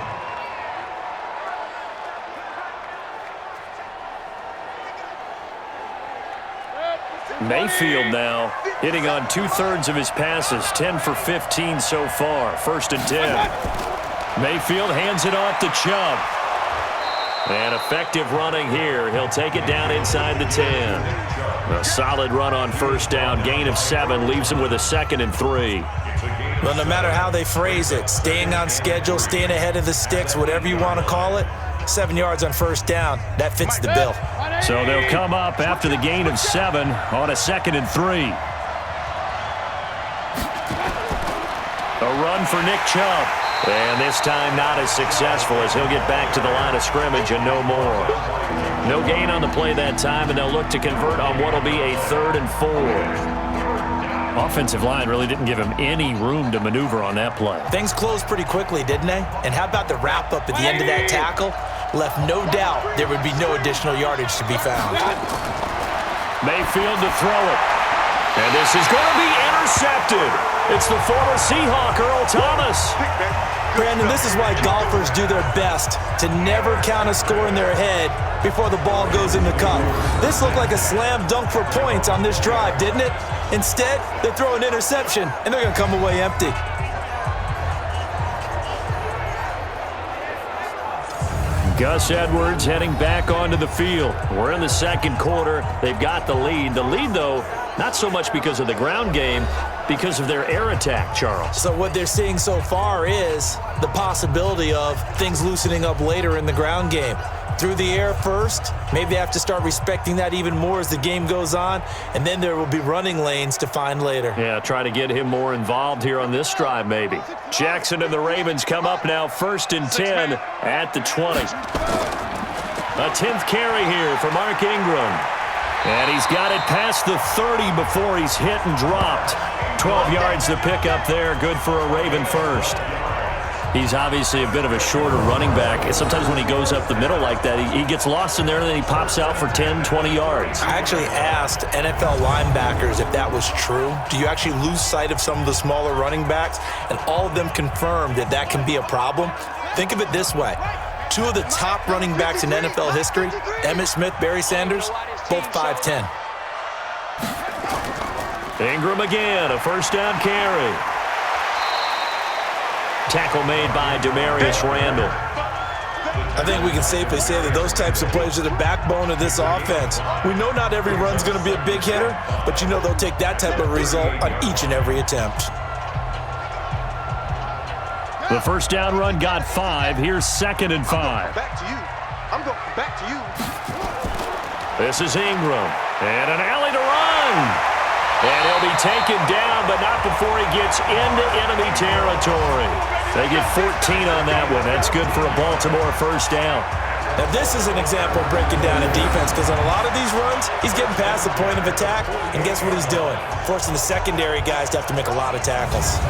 Mayfield now hitting on 2/3 of his passes, 10 for 15 so far. First and 10. Mayfield hands it off to Chubb. And effective running here. He'll take it down inside the 10. A solid run on first down. Gain of 7 leaves him with a 2nd and 3. Well, no matter how they phrase it, staying on schedule, staying ahead of the sticks, whatever you want to call it, 7 yards on first down, that fits the bill. So they'll come up after the gain of 7 on a 2nd and 3. A run for Nick Chubb. And this time not as successful as he'll get back to the line of scrimmage and no more. No gain on the play that time, and they'll look to convert on what will be a 3rd and 4. Offensive line really didn't give him any room to maneuver on that play. Things closed pretty quickly, didn't they? And how about the wrap-up at the end of that tackle? Left no doubt there would be no additional yardage to be found. Mayfield to throw it. And this is going to be intercepted. It's the former Seahawk, Earl Thomas. Brandon, this is why golfers do their best to never count a score in their head before the ball goes in the cup. This looked like a slam dunk for points on this drive, didn't it? Instead, they throw an interception, and they're going to come away empty. Gus Edwards heading back onto the field. We're in the second quarter. They've got the lead. The lead, though, not so much because of the ground game, because of their air attack, Charles. So what they're seeing so far is the possibility of things loosening up later in the ground game. Through the air first, maybe they have to start respecting that even more as the game goes on, and then there will be running lanes to find later. Yeah, try to get him more involved here on this drive, maybe. Jackson and the Ravens come up now 1st and 10 at the 20. A 10th carry here for Mark Ingram. And he's got it past the 30 before he's hit and dropped. 12 yards to pick up there. Good for a Raven first. He's obviously a bit of a shorter running back. And sometimes when he goes up the middle like that, he gets lost in there and then he pops out for 10, 20 yards. I actually asked NFL linebackers if that was true. Do you actually lose sight of some of the smaller running backs? And all of them confirmed that that can be a problem. Think of it this way. 2 of the top running backs in NFL history, Emmitt Smith, Barry Sanders, both 5'10". Ingram again, a first down carry. Tackle made by Demarius Randall. I think we can safely say that those types of plays are the backbone of this offense. We know not every run's going to be a big hitter, but you know they'll take that type of result on each and every attempt. The first down run got 5. Here's 2nd and 5. Back to you. I'm going back to you. This is Ingram. And an alley to run. And he'll be taken down, but not before he gets into enemy territory. They get 14 on that one. That's good for a Baltimore first down. Now this is an example of breaking down a defense, because on a lot of these runs, he's getting past the point of attack, and guess what he's doing? Forcing the secondary guys to have to make a lot of tackles.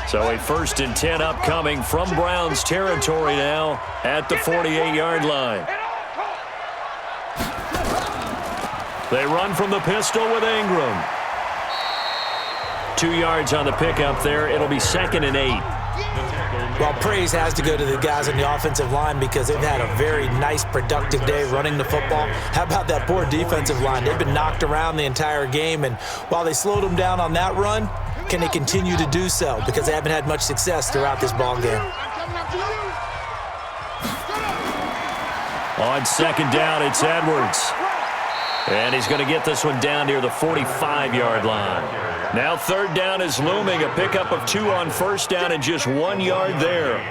So a 1st and 10 upcoming from Browns territory now at the 48-yard line. They run from the pistol with Ingram. 2 yards on the pickup there. It'll be 2nd and 8. Well, praise has to go to the guys on the offensive line because they've had a very nice, productive day running the football. How about that poor defensive line? They've been knocked around the entire game, and while they slowed them down on that run, can they continue to do so? Because they haven't had much success throughout this ball game. On 2nd down, it's Edwards. And he's going to get this one down near the 45-yard line. Now 3rd down is looming. A pickup of 2 on 1st down and just 1 yard there.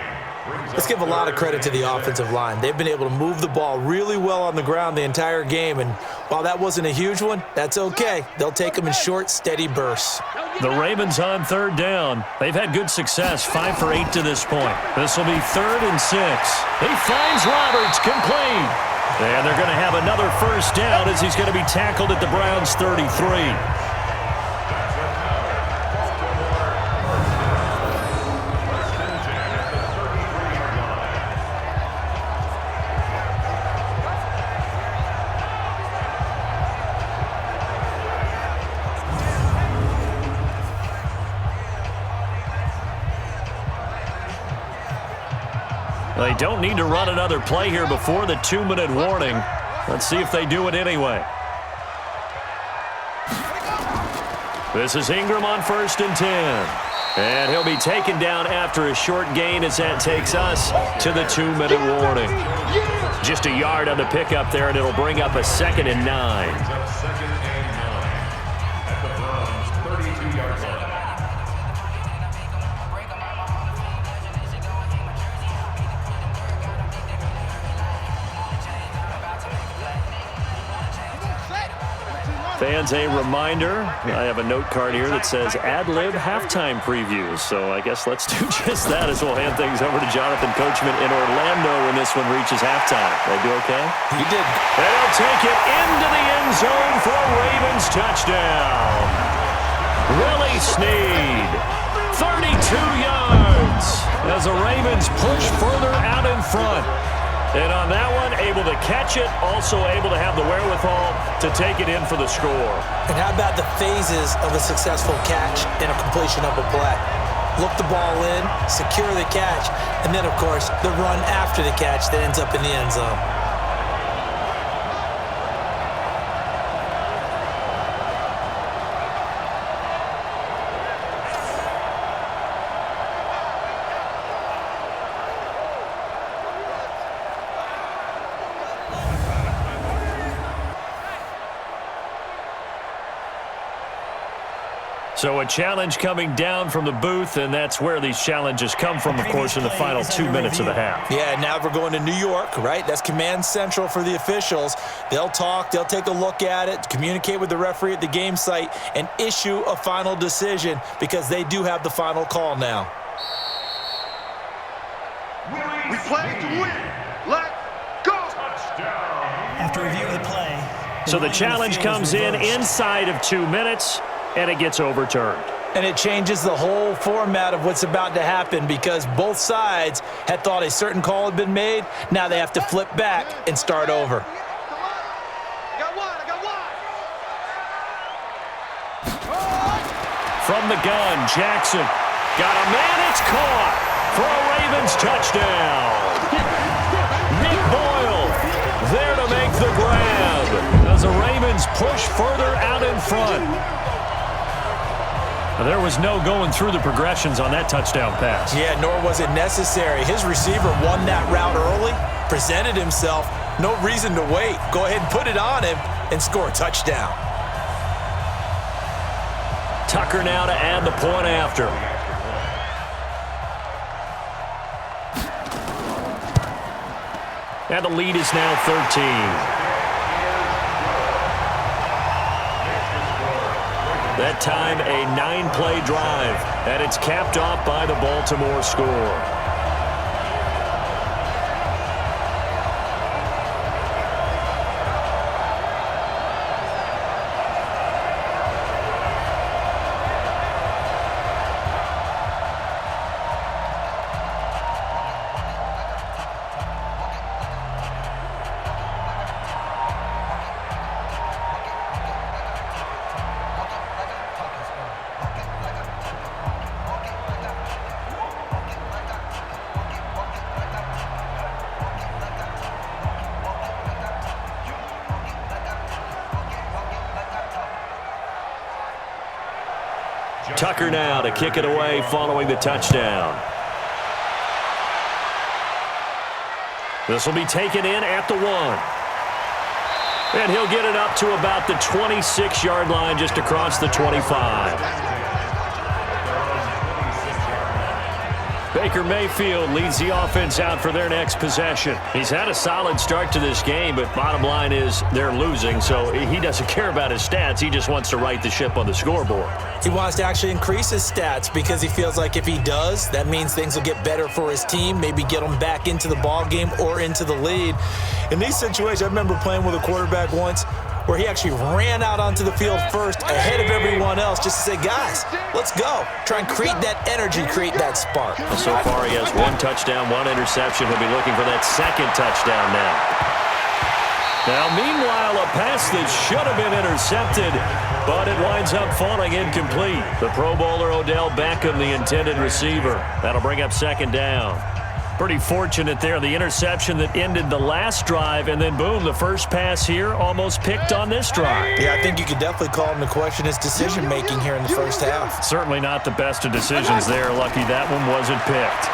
Let's give a lot of credit to the offensive line. They've been able to move the ball really well on the ground the entire game. And while that wasn't a huge one, that's okay. They'll take them in short, steady bursts. The Ravens on 3rd down. They've had good success, 5 for 8 to this point. This will be 3rd and 6. He finds Roberts, complete. And they're going to have another 1st down as he's going to be tackled at the Browns' 33. They don't need to run another play here before the 2-minute warning. Let's see if they do it anyway. This is Ingram on 1st and 10. And he'll be taken down after a short gain as that takes us to the 2-minute warning. Just a yard on the pickup there, and it'll bring up a 2nd and 9. At the Browns' 32-yard line. Fans, a reminder, I have a note card here that says ad-lib halftime previews. So I guess let's do just that as we'll hand things over to Jonathan Coachman in Orlando when this one reaches halftime. They do okay? He did. And he'll take it into the end zone for a Ravens touchdown. Willie Snead, 32 yards as the Ravens push further out in front. And on that one, able to catch it, also able to have the wherewithal to take it in for the score. And how about the phases of a successful catch and a completion of a play? Look the ball in, secure the catch, and then, of course, the run after the catch that ends up in the end zone. So a challenge coming down from the booth, and that's where these challenges come from, of course, in the final 2 minutes of the half. Yeah, now we're going to New York, right? That's command central for the officials. They'll talk, they'll take a look at it, communicate with the referee at the game site, and issue a final decision because they do have the final call now. We play to win. Let's go. After review of the play. So the challenge comes in inside of 2 minutes, and it gets overturned. And it changes the whole format of what's about to happen because both sides had thought a certain call had been made. Now they have to flip back and start over. I got one. From the gun, Jackson got a man. It's caught for a Ravens touchdown. Nick Boyle there to make the grab as the Ravens push further out in front. There was no going through the progressions on that touchdown pass. Yeah, nor was it necessary. His receiver won that route early, presented himself, no reason to wait. Go ahead and put it on him and score a touchdown. Tucker now to add the point after. And the lead is now 13. That time, a 9-play drive, and it's capped off by the Baltimore score. Tucker now to kick it away following the touchdown. This will be taken in at the 1. And he'll get it up to about the 26-yard line just across the 25. Baker Mayfield leads the offense out for their next possession. He's had a solid start to this game, but bottom line is they're losing, so he doesn't care about his stats. He just wants to right the ship on the scoreboard. He wants to actually increase his stats because he feels like if he does, that means things will get better for his team, maybe get them back into the ball game or into the lead. In these situations, I remember playing with a quarterback once where he actually ran out onto the field first ahead of everyone else just to say, guys, let's go. Try and create that energy, create that spark. So far, he has 1 touchdown, 1 interception. He'll be looking for that 2nd touchdown now. Now, meanwhile, a pass that should have been intercepted, but it winds up falling incomplete. The Pro Bowler Odell Beckham, the intended receiver. That'll bring up 2nd down. Pretty fortunate there, the interception that ended the last drive, and then boom, the first pass here almost picked on this drive. Yeah, I think you could definitely call him to question his decision-making here in the first half. Certainly not the best of decisions there. Lucky that one wasn't picked.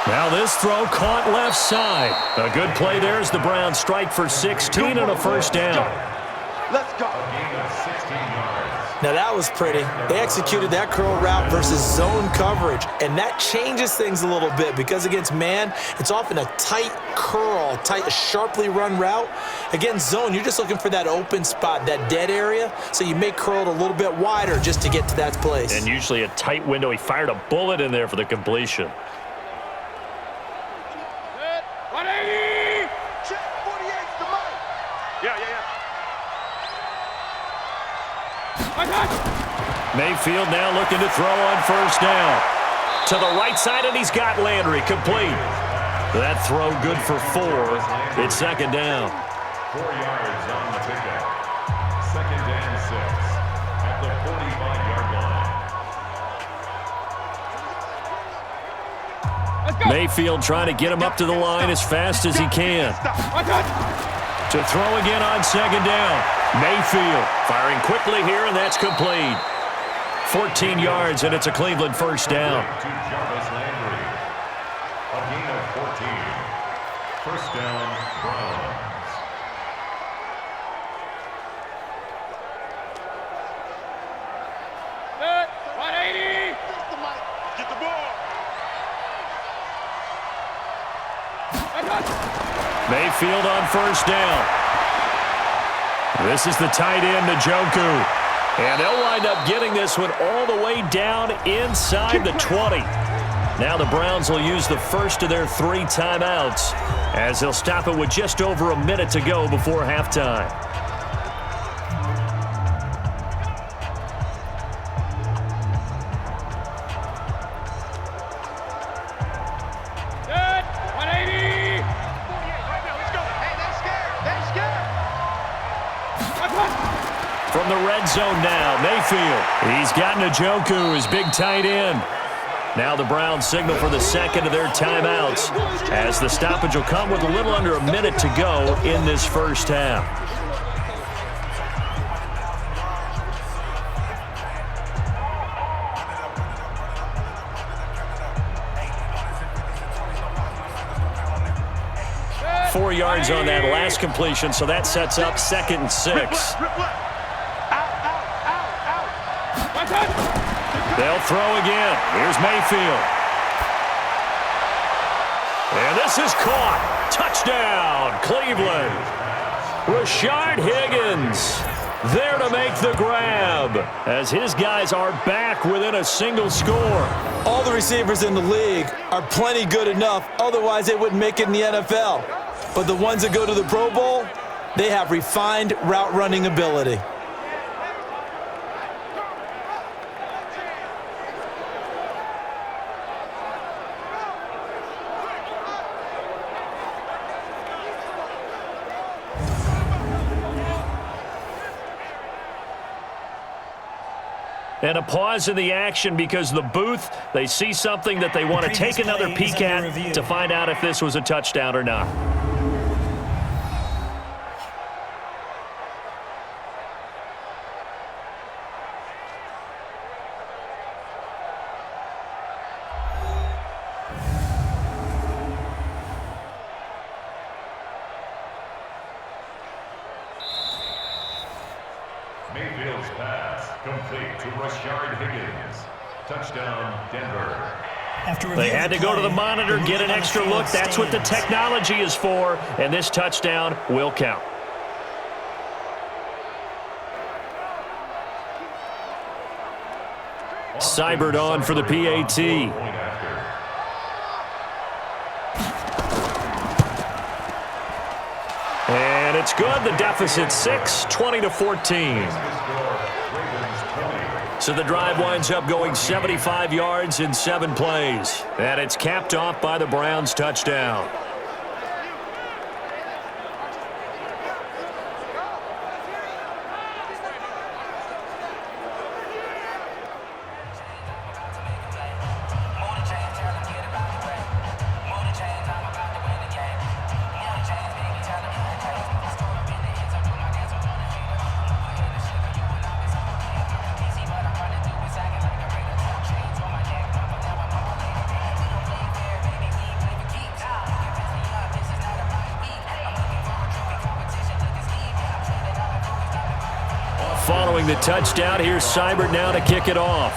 Now this throw caught left side. A good play there as the Browns strike for 16 and a first down. Let's go. Now that was pretty. They executed that curl route versus zone coverage, and that changes things a little bit because against man, it's often a tight curl, a sharply run route. Against zone, you're just looking for that open spot, that dead area, so you make curl a little bit wider just to get to that place. And usually a tight window. He fired a bullet in there for the completion. 180! Check 48's the money. Yeah. Mayfield now looking to throw on first down. To the right side, and he's got Landry complete. That throw good for 4. It's 2nd down. 4 yards on the pickup. 2nd and 6 at the 45-yard line. Mayfield trying to get him up to the line as fast as he can. To throw again on 2nd down. Mayfield firing quickly here, and that's complete. 14 yards, and it's a Cleveland first down. To Jarvis Landry. A gain of 14. First down, Browns. Good. 180! Get the ball! Mayfield on first down. This is the tight end, Njoku. And they'll wind up getting this one all the way down inside the 20. Now the Browns will use the first of their 3 timeouts as they'll stop it with just over a minute to go before halftime. Good. 180! Let's go. Hey, they're scared. From the red zone now, Mayfield. He's got Njoku, his big tight end. Now the Browns signal for the 2nd of their timeouts as the stoppage will come with a little under a minute to go in this first half. Good. 4 yards on that last completion, so that sets up 2nd and 6. They'll throw again. Here's Mayfield. And this is caught. Touchdown, Cleveland. Rashard Higgins there to make the grab as his guys are back within a single score. All the receivers in the league are plenty good enough, otherwise they wouldn't make it in the NFL. But the ones that go to the Pro Bowl, they have refined route running ability. And a pause in the action because the booth, they see something that they want to take another peek at to find out if this was a touchdown or not. Mayfield's pass complete to Rashard Higgins. Touchdown, Denver. They had to go to the monitor, get an extra look. That's what the technology is for, and this touchdown will count. Seibert on for the PAT. And it's good. The deficit 6, 20-14. So the drive winds up going 75 yards in 7 plays. And it's capped off by the Browns' touchdown. Following the touchdown, here's Seibert now to kick it off.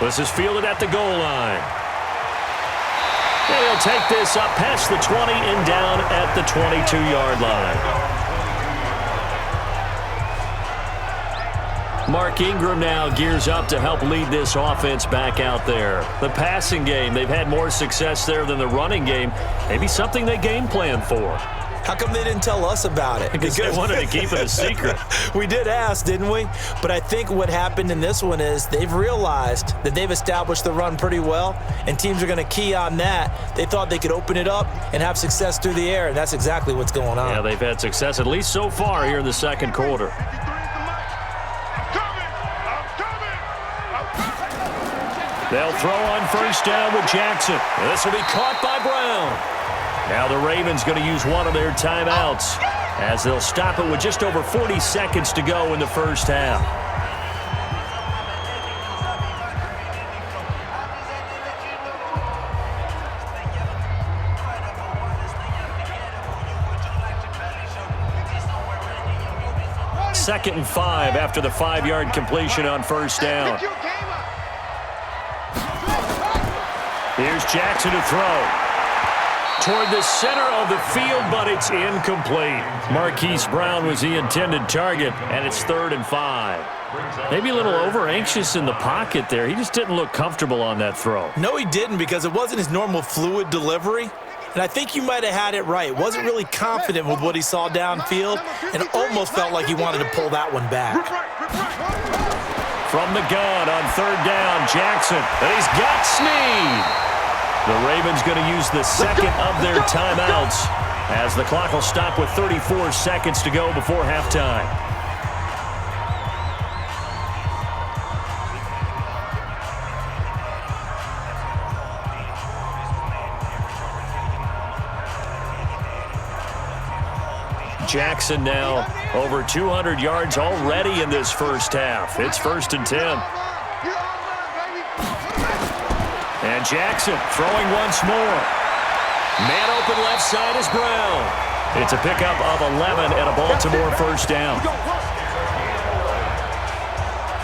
This is fielded at the goal line. And he'll take this up past the 20 and down at the 22-yard line. Mark Ingram now gears up to help lead this offense back out there. The passing game, they've had more success there than the running game. Maybe something they game plan for. How come they didn't tell us about it? Because they wanted to keep it a secret. We did ask, didn't we? But I think what happened in this one is they've realized that they've established the run pretty well, and teams are going to key on that. They thought they could open it up and have success through the air, and that's exactly what's going on. Yeah, they've had success, at least so far, here in the second quarter. They'll throw on first down with Jackson. This will be caught by Brown. Now the Ravens going to use one of their timeouts as they'll stop it with just over 40 seconds to go in the first half. Second and 5 after the 5-yard completion on first down. Here's Jackson to throw. Toward the center of the field, but it's incomplete. Marquise Brown was the intended target, and it's 3rd and 5. Maybe a little over-anxious in the pocket there. He just didn't look comfortable on that throw. No, he didn't, because it wasn't his normal fluid delivery. And I think you might have had it right. Wasn't really confident with what he saw downfield, and almost felt like he wanted to pull that one back. From the gun on 3rd down, Jackson, and he's got Snead. The Ravens going to use the second of their timeouts as the clock will stop with 34 seconds to go before halftime. Jackson now over 200 yards already in this first half. It's 1st and 10. And Jackson throwing once more. Man open left side is Brown. It's a pickup of 11 and a Baltimore first down.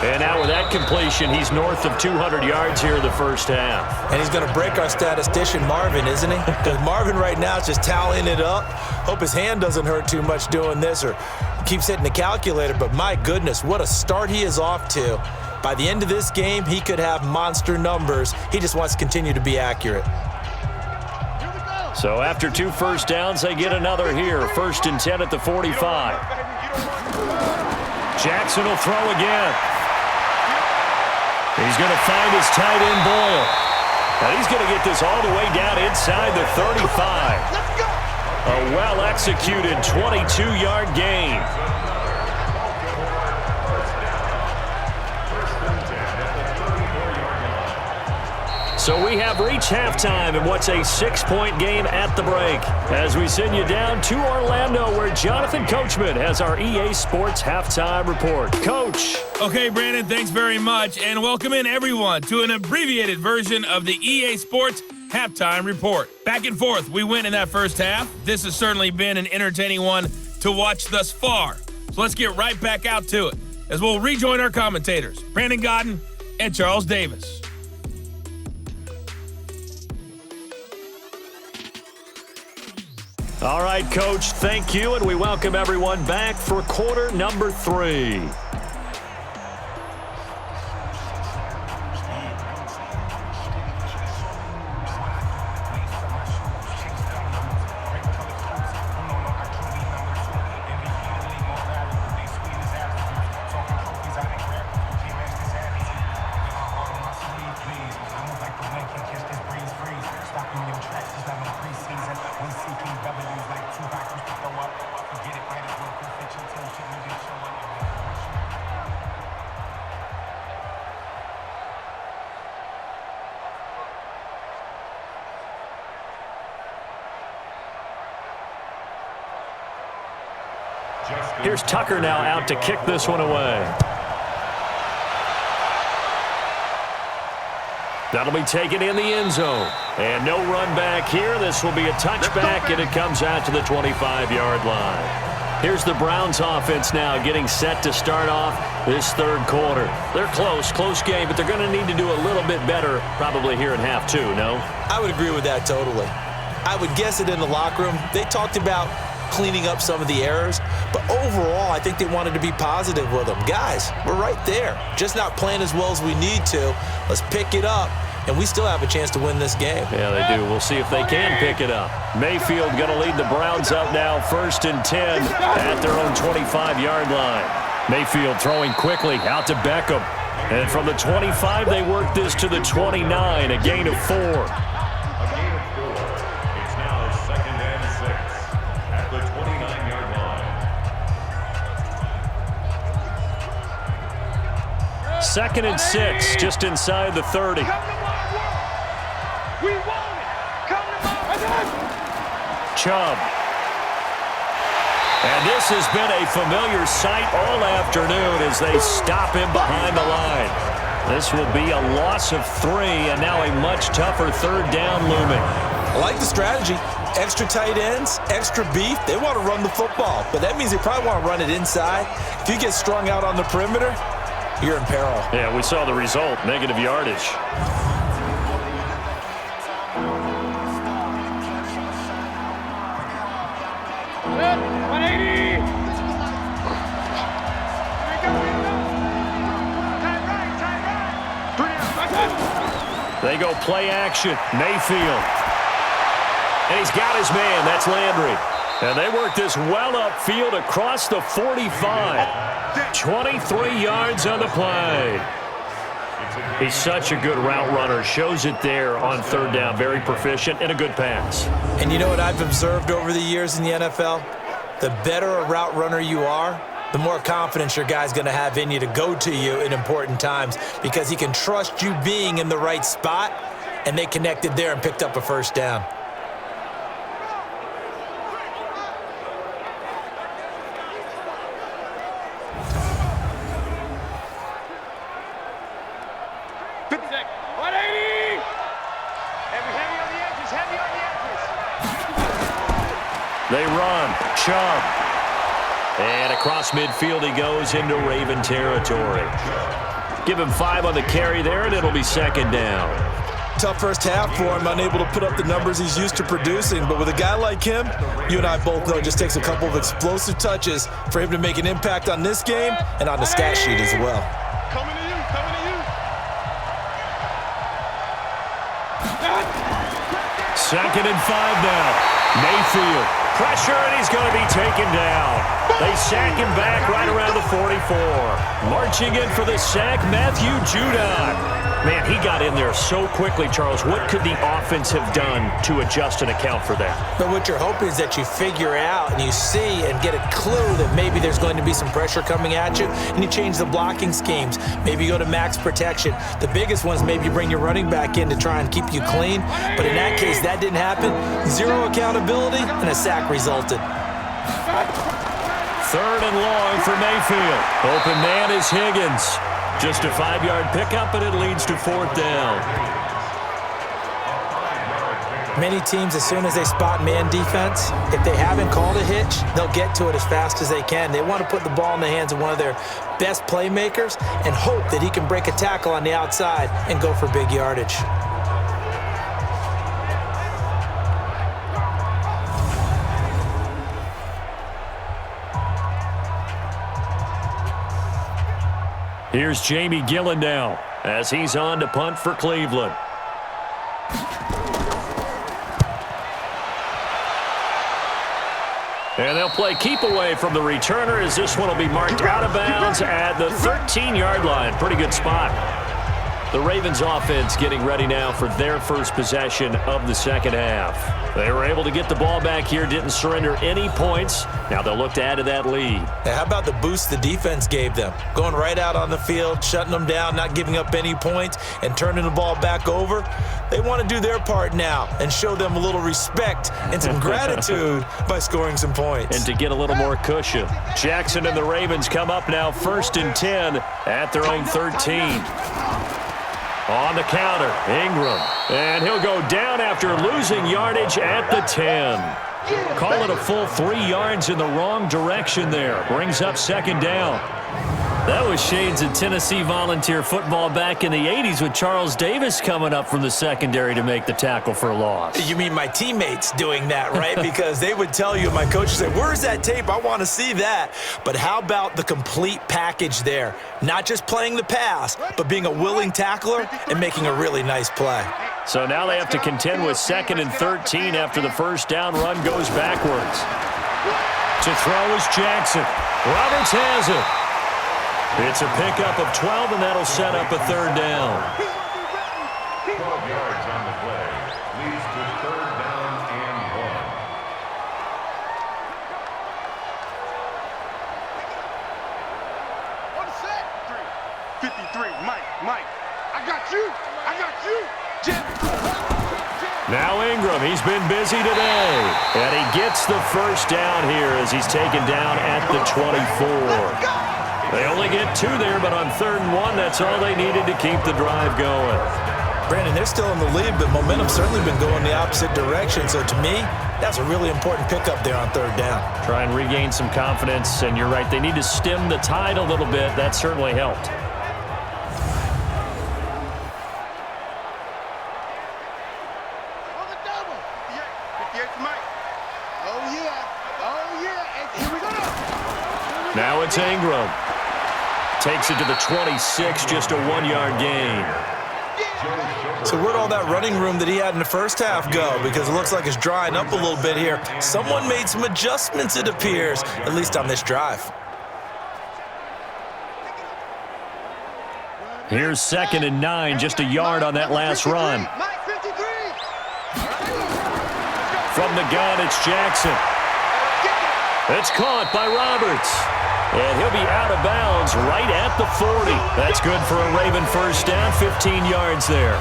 And now with that completion, he's north of 200 yards here in the first half. And he's going to break our statistician Marvin, isn't he? Because Marvin right now is just tallying it up. Hope his hand doesn't hurt too much doing this or keeps hitting the calculator. But my goodness, what a start he is off to. By the end of this game, he could have monster numbers. He just wants to continue to be accurate. So after 2 first downs, they get another here. 1st and 10 at the 45. Jackson will throw again. He's going to find his tight end Boyle. And he's going to get this all the way down inside the 35. A well-executed 22-yard gain. So we have reached halftime in what's a 6-point game at the break as we send you down to Orlando where Jonathan Coachman has our EA Sports Halftime Report. Coach. Okay, Brandon, thanks very much, and welcome in everyone to an abbreviated version of the EA Sports Halftime Report. Back and forth, we went in that first half. This has certainly been an entertaining one to watch thus far. So let's get right back out to it as we'll rejoin our commentators, Brandon Godden and Charles Davis. All right, Coach, thank you, and we welcome everyone back for quarter number 3. Here's Tucker now out to kick this one away. That'll be taken in the end zone. And no run back here. This will be a touchback, and it comes out to the 25-yard line. Here's the Browns offense now getting set to start off this third quarter. They're close game, but they're going to need to do a little bit better probably here in half 2, no? I would agree with that totally. I would guess it in the locker room. They talked about cleaning up some of the errors, but overall, I think they wanted to be positive with them. Guys, we're right there. Just not playing as well as we need to. Let's pick it up, and we still have a chance to win this game. Yeah, they do. We'll see if they can pick it up. Mayfield going to lead the Browns up now, 1st and 10 at their own 25-yard line. Mayfield throwing quickly out to Beckham. And from the 25, they work this to the 29, a gain of 4. Second and 6, just inside the 30. Chubb. And this has been a familiar sight all afternoon as they stop him behind the line. This will be a loss of 3, and now a much tougher third down looming. I like the strategy. Extra tight ends, extra beef. They want to run the football, but that means they probably want to run it inside. If you get strung out on the perimeter, you're in peril. Yeah, we saw the result, negative yardage. They go play action. Mayfield. And he's got his man. That's Landry. And they work this well upfield across the 45. 23 yards on the play. He's such a good route runner. Shows it there on third down. Very proficient and a good pass. And you know what I've observed over the years in the NFL? The better a route runner you are, the more confidence your guy's going to have in you to go to you in important times because he can trust you being in the right spot, and they connected there and picked up a first down. They run. Chubb. And across midfield he goes into Raven territory. Give him 5 on the carry there, and it'll be second down. Tough first half for him, unable to put up the numbers he's used to producing. But with a guy like him, you and I both know it just takes a couple of explosive touches for him to make an impact on this game and on the stat sheet as well. Coming to you. 2nd and 5 now. Mayfield. Pressure, and he's going to be taken down. They sack him back right around the 44. Marching in for the sack, Matthew Judon. Man, he got in there so quickly, Charles. What could the offense have done to adjust and account for that? But what you're hoping is that you figure out and you see and get a clue that maybe there's going to be some pressure coming at you, and you change the blocking schemes. Maybe you go to max protection. The biggest one is maybe you bring your running back in to try and keep you clean. But in that case, that didn't happen. 0 accountability, and a sack resulted. 3rd and long for Mayfield. Open man is Higgins. Just a 5-yard pickup, and it leads to 4th down. Many teams, as soon as they spot man defense, if they haven't called a hitch, they'll get to it as fast as they can. They want to put the ball in the hands of one of their best playmakers and hope that he can break a tackle on the outside and go for big yardage. Here's Jamie Gillen now as he's on to punt for Cleveland. And they'll play keep away from the returner as this one will be marked out of bounds at the 13-yard line. Pretty good spot. The Ravens offense getting ready now for their first possession of the second half. They were able to get the ball back here, didn't surrender any points. Now they'll look to add to that lead. Now, how about the boost the defense gave them? Going right out on the field, shutting them down, not giving up any points, and turning the ball back over. They want to do their part now and show them a little respect and some gratitude by scoring some points. And to get a little more cushion. Jackson and the Ravens come up now 1st and 10 at their own 13. On the counter, Ingram. And he'll go down after losing yardage at the 10. Call it a full 3 yards in the wrong direction there. Brings up 2nd down. That was shades of Tennessee volunteer football back in the 80s with Charles Davis coming up from the secondary to make the tackle for a loss. You mean my teammates doing that, right? Because they would tell you, my coach would say, where's that tape? I want to see that. But how about the complete package there? Not just playing the pass, but being a willing tackler and making a really nice play. So now they have to contend with 2nd and 13 after the first down run goes backwards. To throw is Jackson. Roberts has it. It's a pickup of 12, and that'll set up a 3rd down. 12 yards on the play. Leads to 3rd down and 1. On the set. 53, Mike. I got you. Now Ingram, he's been busy today. And he gets the first down here as he's taken down at the 24. They only get 2 there, but on 3rd and 1, that's all they needed to keep the drive going. Brandon, they're still in the lead, but momentum's certainly been going the opposite direction. So to me, that's a really important pickup there on 3rd down. Try and regain some confidence, and you're right, they need to stem the tide a little bit. That certainly helped. On the double. 58 for Mike. Oh, yeah. And here we go. Now it's Ingram. Takes it to the 26, just a 1-yard gain. So where'd all that running room that he had in the first half go? Because it looks like it's drying up a little bit here. Someone made some adjustments, it appears, at least on this drive. Here's 2nd and 9, just a yard on that last run. Mike 53. From the gun, it's Jackson. It's caught by Roberts. And he'll be out of bounds right at the 40. That's good for a Raven first down, 15 yards there.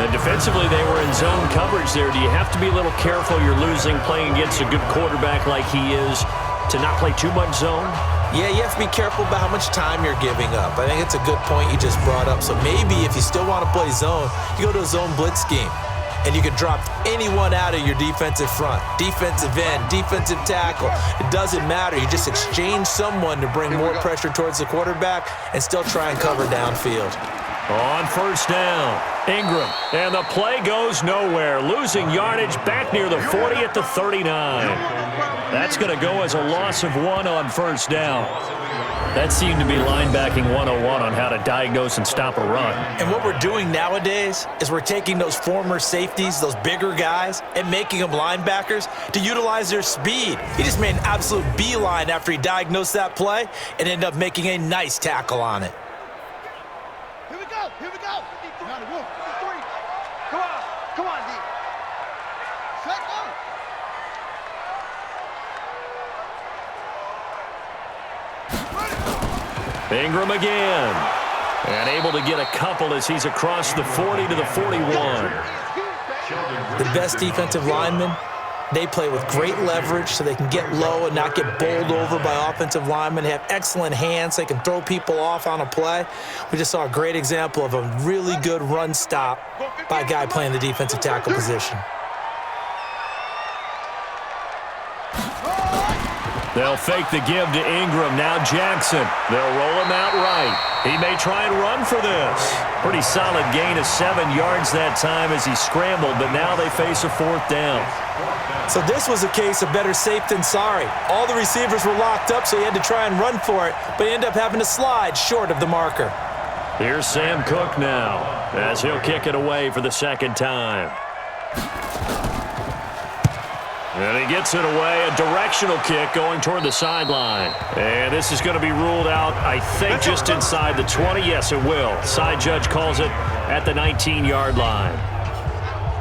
And defensively, they were in zone coverage there. Do you have to be a little careful? You're losing, playing against a good quarterback like he is, to not play too much zone? Yeah, you have to be careful about how much time you're giving up. I think it's a good point you just brought up. So maybe if you still want to play zone, you go to a zone blitz scheme. And you can drop anyone out of your defensive front, defensive end, defensive tackle. It doesn't matter. You just exchange someone to bring more pressure towards the quarterback and still try and cover downfield. On first down, Ingram. And the play goes nowhere. Losing yardage back near the 40 at the 39. That's going to go as a loss of 1 on first down. That seemed to be linebacking 101 on how to diagnose and stop a run. And what we're doing nowadays is we're taking those former safeties, those bigger guys, and making them linebackers to utilize their speed. He just made an absolute beeline after he diagnosed that play and ended up making a nice tackle on it. Here we go. 53. Come on, D. Set go. Ingram again. And able to get a couple as he's across the 40 to the 41. The best defensive linemen, they play with great leverage so they can get low and not get bowled over by offensive linemen. They have excellent hands. They can throw people off on a play. We just saw a great example of a really good run stop by a guy playing the defensive tackle position. They'll fake the give to Ingram. Now Jackson. They'll roll him out right. He may try and run for this. Pretty solid gain of 7 yards that time as he scrambled, but now they face a 4th down. So this was a case of better safe than sorry. All the receivers were locked up, so he had to try and run for it, but he ended up having to slide short of the marker. Here's Sam Cook now, as he'll kick it away for the 2nd time. And he gets it away, a directional kick going toward the sideline. And this is going to be ruled out, I think, just inside the 20. Yes, it will. Side judge calls it at the 19-yard line.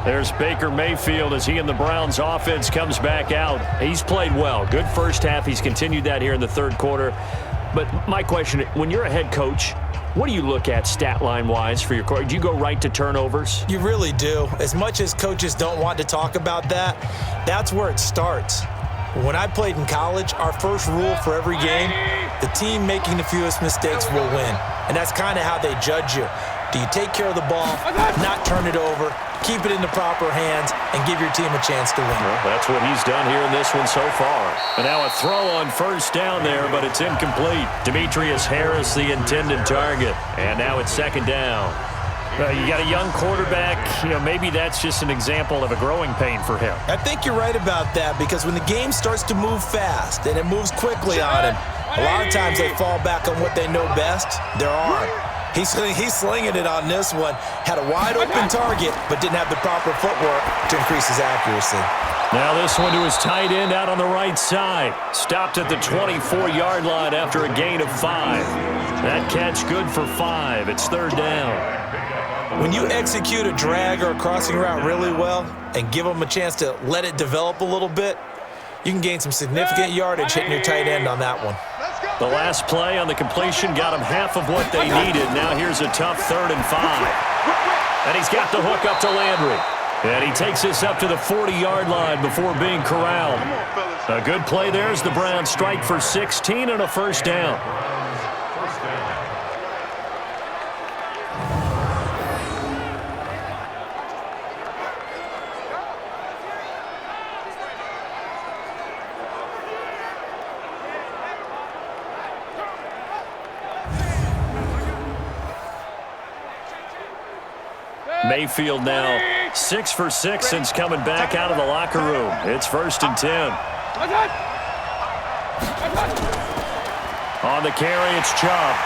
There's Baker Mayfield as he and the Browns offense comes back out. He's played well. Good first half. He's continued that here in the 3rd quarter. But my question, when you're a head coach, what do you look at stat line-wise for your quarterback? Do you go right to turnovers? You really do. As much as coaches don't want to talk about that, that's where it starts. When I played in college, our first rule for every game, the team making the fewest mistakes will win. And that's kind of how they judge you. Do you take care of the ball, not turn it over, keep it in the proper hands, and give your team a chance to win? Well, that's what he's done here in this one so far. And now a throw on 1st down there, but it's incomplete. Demetrius Harris, the intended target. And now it's 2nd down. You got a young quarterback. Maybe that's just an example of a growing pain for him. I think you're right about that, because when the game starts to move fast and it moves quickly on him, a lot of times they fall back on what they know best, their arm. He's slinging it on this one. Had a wide-open target, but didn't have the proper footwork to increase his accuracy. Now this one to his tight end out on the right side. Stopped at the 24-yard line after a gain of 5. That catch good for 5. It's 3rd down. When you execute a drag or a crossing route really well and give them a chance to let it develop a little bit, you can gain some significant yardage hitting your tight end on that one. The last play on the completion got him half of what they needed. Now here's a tough 3rd and 5. And he's got the hook up to Landry. And he takes this up to the 40-yard line before being corralled. A good play there as the Browns strike for 16 and a 1st down. Mayfield now 6 for 6 since coming back out of the locker room. It's 1st and 10. On the carry, it's Chubb.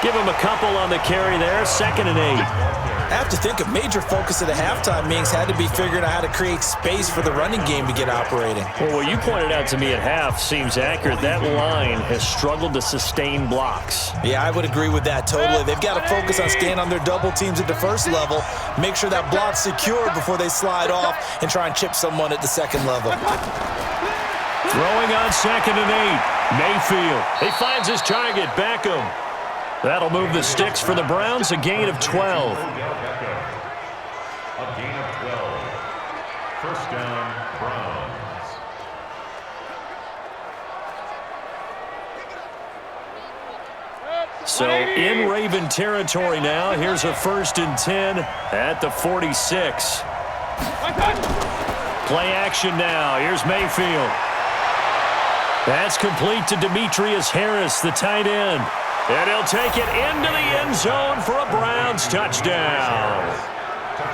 Give him a couple on the carry there. 2nd and 8. I have to think a major focus of the halftime meetings had to be figuring out how to create space for the running game to get operating. Well, what you pointed out to me at half seems accurate. That line has struggled to sustain blocks. Yeah, I would agree with that totally. They've got to focus on staying on their double teams at the 1st level, make sure that block's secure before they slide off and try and chip someone at the 2nd level. Throwing on 2nd and 8. Mayfield. He finds his target. Beckham. That'll move the sticks for the Browns, a gain of 12. A gain of 12. 1st down, Browns. So in Raven territory now. Here's a 1st and 10 at the 46. Play action now. Here's Mayfield. That's complete to Demetrius Harris, the tight end. And he'll take it into the end zone for a Browns touchdown.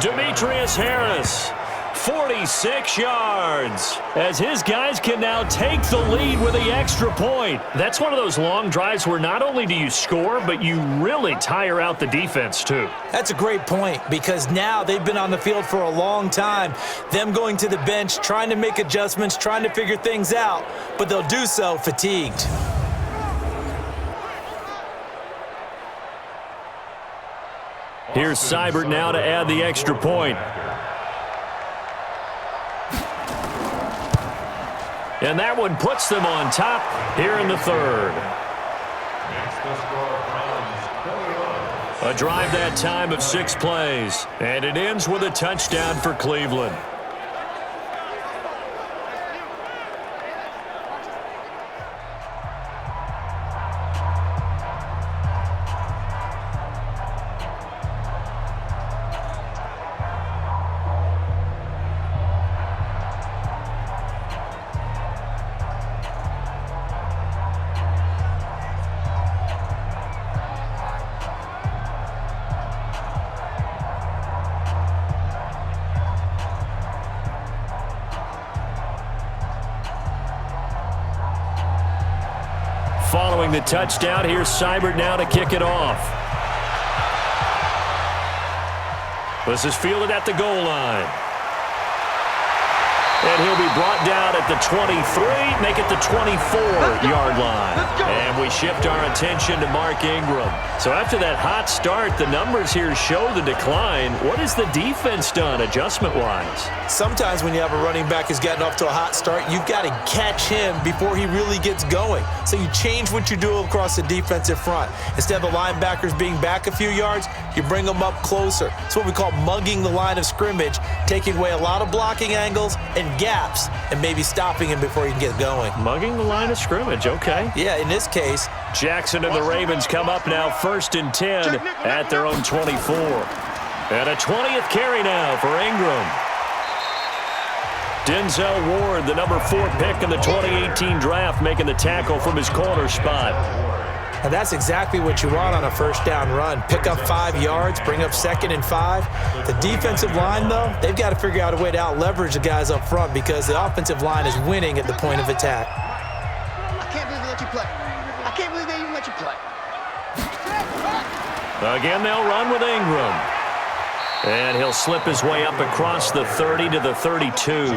Demetrius Harris, 46 yards, as his guys can now take the lead with the extra point. That's one of those long drives where not only do you score, but you really tire out the defense too. That's a great point, because now they've been on the field for a long time. Them going to the bench, trying to make adjustments, trying to figure things out, but they'll do so fatigued. Here's Seibert now to add the extra point. And that one puts them on top here in the 3rd. A drive that time of 6 plays. And it ends with a touchdown for Cleveland. Following the touchdown, here's Seibert now to kick it off. This is fielded at the goal line. And he'll be brought down at the 23, make it the 24-yard line. And we shift our attention to Mark Ingram. So after that hot start, the numbers here show the decline. What has the defense done adjustment-wise? Sometimes when you have a running back who's gotten off to a hot start, you've got to catch him before he really gets going. So you change what you do across the defensive front. Instead of the linebackers being back a few yards, you bring them up closer. It's what we call mugging the line of scrimmage, taking away a lot of blocking angles and gaps and maybe stopping him before he can get going. Mugging the line of scrimmage, okay. Yeah, in this case. Jackson and the Ravens come up now 1st and 10 at their own 24. And a 20th carry now for Ingram. Denzel Ward, the number 4 pick in the 2018 draft, making the tackle from his corner spot. And that's exactly what you want on a first down run. Pick up 5 yards, bring up 2nd and 5. The defensive line, though, they've got to figure out a way to out-leverage the guys up front because the offensive line is winning at the point of attack. I can't believe they let you play. I can't believe they even let you play. Again, they'll run with Ingram. And he'll slip his way up across the 30 to the 32.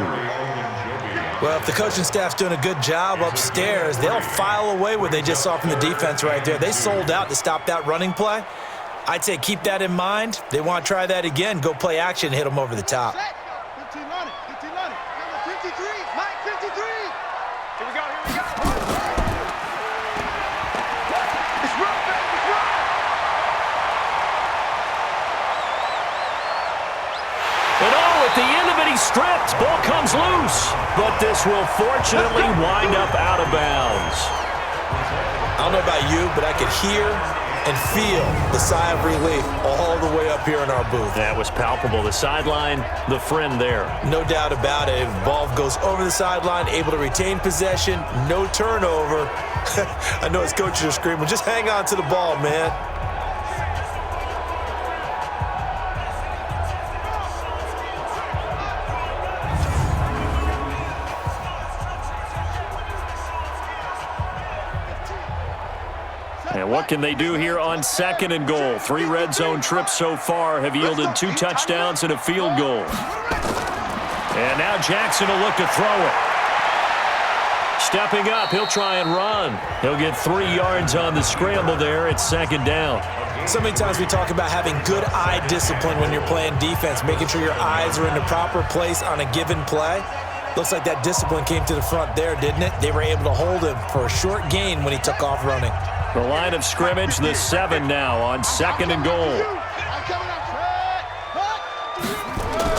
Well, if the coaching staff's doing a good job upstairs, they'll file away what they just saw from the defense right there. They sold out to stop that running play. I'd say keep that in mind. They want to try that again. Go play action and hit them over the top. 15 on it. 15 on it. Number 53. Mike 53. Here we go. Here we go. It's run, baby. It's run. And oh, at the end of it, he's stripped. Ball comes loose. But this will fortunately wind up out of bounds. I don't know about you, but I could hear and feel the sigh of relief all the way up here in our booth. That was palpable. The sideline, the friend there. No doubt about it. The ball goes over the sideline, able to retain possession, no turnover. I know his coaches are screaming, just hang on to the ball, man. And what can they do here on 2nd and goal? 3 red zone trips so far have yielded 2 touchdowns and a field goal. And now Jackson will look to throw it. Stepping up, he'll try and run. He'll get 3 yards on the scramble there. It's 2nd down. So many times we talk about having good eye discipline when you're playing defense, making sure your eyes are in the proper place on a given play. Looks like that discipline came to the front there, didn't it? They were able to hold him for a short gain when he took off running. The line of scrimmage, the 7 now on 2nd and goal.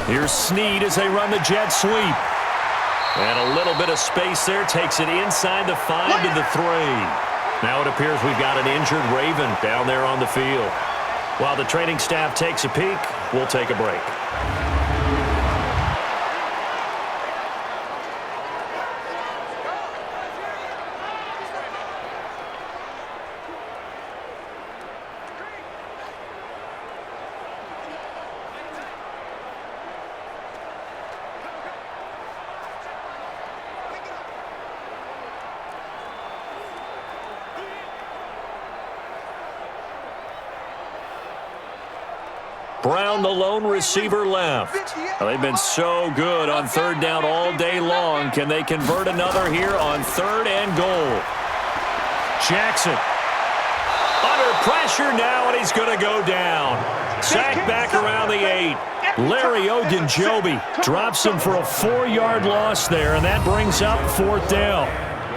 Here's Snead as they run the jet sweep. And a little bit of space there, takes it inside the 5 to the 3. Now it appears we've got an injured Raven down there on the field. While the training staff takes a peek, we'll take a break. Brown, the lone receiver, left. Well, they've been so good on 3rd down all day long. Can they convert another here on 3rd and goal? Jackson under pressure now, and he's going to go down. Sacked back around the 8. Larry Ogunjobi drops him for a 4-yard loss there, and that brings up 4th down.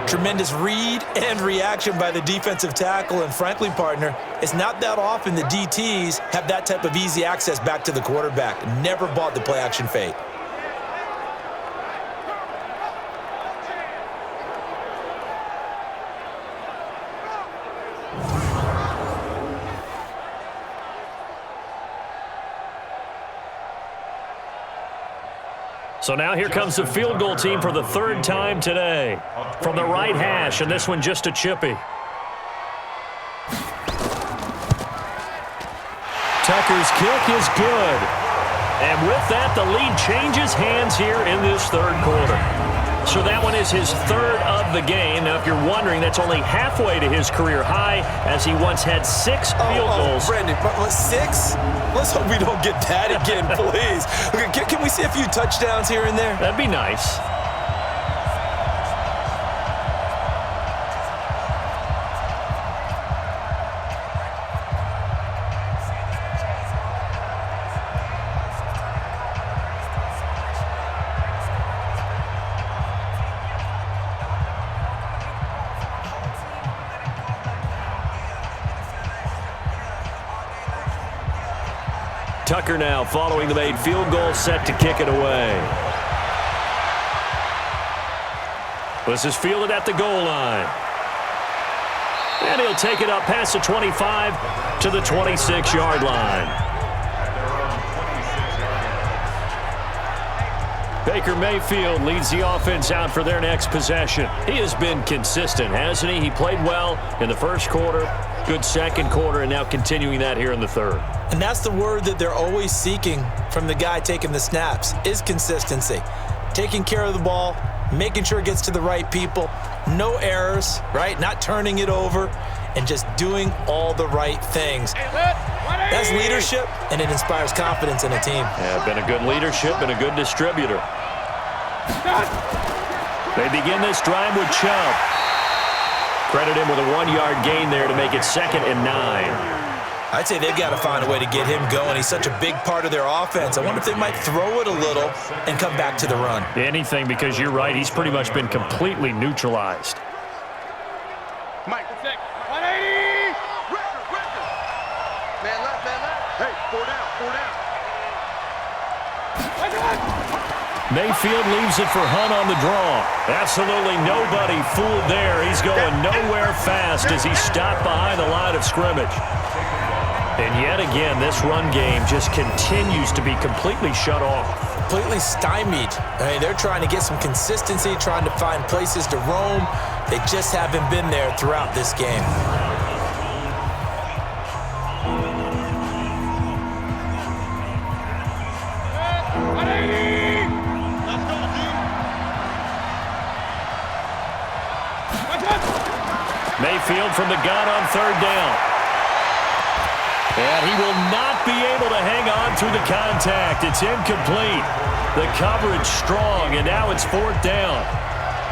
Tremendous read and reaction by the defensive tackle, and frankly, partner, it's not that often the DTs have that type of easy access back to the quarterback. Never bought the play-action fake. So now here comes the field goal team for the 3rd time today. From the right hash, and this one just a chippy. Tucker's kick is good. And with that, the lead changes hands here in this third quarter. So that one is his third of the game. Now, if you're wondering, that's only halfway to his career high, as he once had 6 field goals. Brandon, 6? Let's hope we don't get that again, please. Okay, can we see a few touchdowns here and there? That'd be nice. Tucker now following the made field goal, set to kick it away. This is fielded at the goal line. And he'll take it up past the 25 to the 26-yard line. Baker Mayfield leads the offense out for their next possession. He has been consistent, hasn't he? He played well in the first quarter, good second quarter, and now continuing that here in the third. And that's the word that they're always seeking from the guy taking the snaps, is consistency. Taking care of the ball, making sure it gets to the right people, no errors, right? Not turning it over, and just doing all the right things. That's leadership, and it inspires confidence in a team. Yeah, been a good leadership and a good distributor. They begin this drive with Chubb. Credit him with a 1-yard gain there to make it 2nd and 9. I'd say they've got to find a way to get him going. He's such a big part of their offense. I wonder if they might throw it a little and come back to the run. Anything, because you're right. He's pretty much been completely neutralized. Mike, 180. Record. Man left. Hey, 4 down. Mayfield leaves it for Hunt on the draw. Absolutely nobody fooled there. He's going nowhere fast as he's stopped behind the line of scrimmage. And yet again, this run game just continues to be completely shut off. Completely stymied. I mean, they're trying to get some consistency, trying to find places to roam. They just haven't been there throughout this game. Mayfield from the gun on 3rd down. And he will not be able to hang on through the contact. It's incomplete. The coverage strong, and now it's 4th down.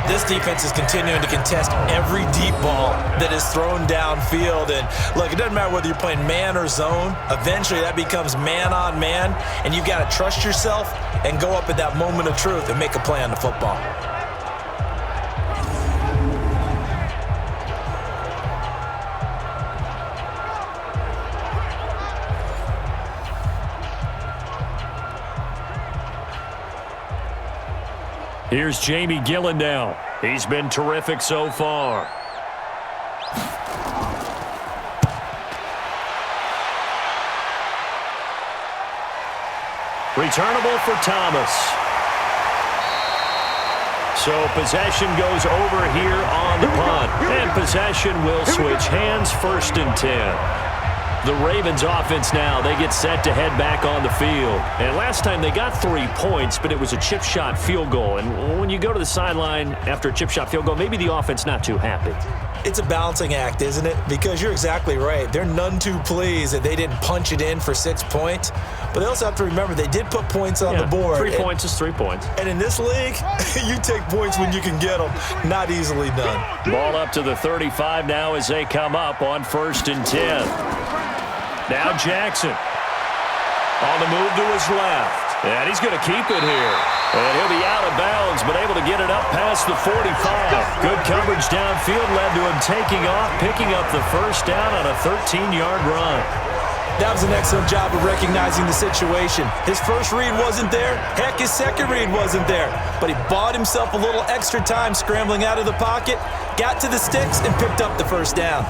This defense is continuing to contest every deep ball that is thrown downfield. And look, it doesn't matter whether you're playing man or zone. Eventually, that becomes man on man, and you've got to trust yourself and go up at that moment of truth and make a play on the football. Here's Jamie Gillen now. He's been terrific so far. Returnable for Thomas. So possession goes over here on the punt. And possession will switch hands, 1st and 10. The Ravens offense now, they get set to head back on the field. And last time they got 3 points, but it was a chip shot field goal. And when you go to the sideline after a chip shot field goal, maybe the offense not too happy. It's a balancing act, isn't it? Because you're exactly right. They're none too pleased that they didn't punch it in for 6 points. But they also have to remember they did put points on the board. 3 points is 3 points. And in this league, you take points when you can get them. Not easily done. Ball up to the 35 now as they come up on 1st and 10. Now Jackson on the move to his left. And he's going to keep it here. And he'll be out of bounds, but able to get it up past the 45. Good coverage downfield led to him taking off, picking up the 1st down on a 13-yard run. That was an excellent job of recognizing the situation. His first read wasn't there. Heck, his second read wasn't there. But he bought himself a little extra time scrambling out of the pocket, got to the sticks, and picked up the 1st down.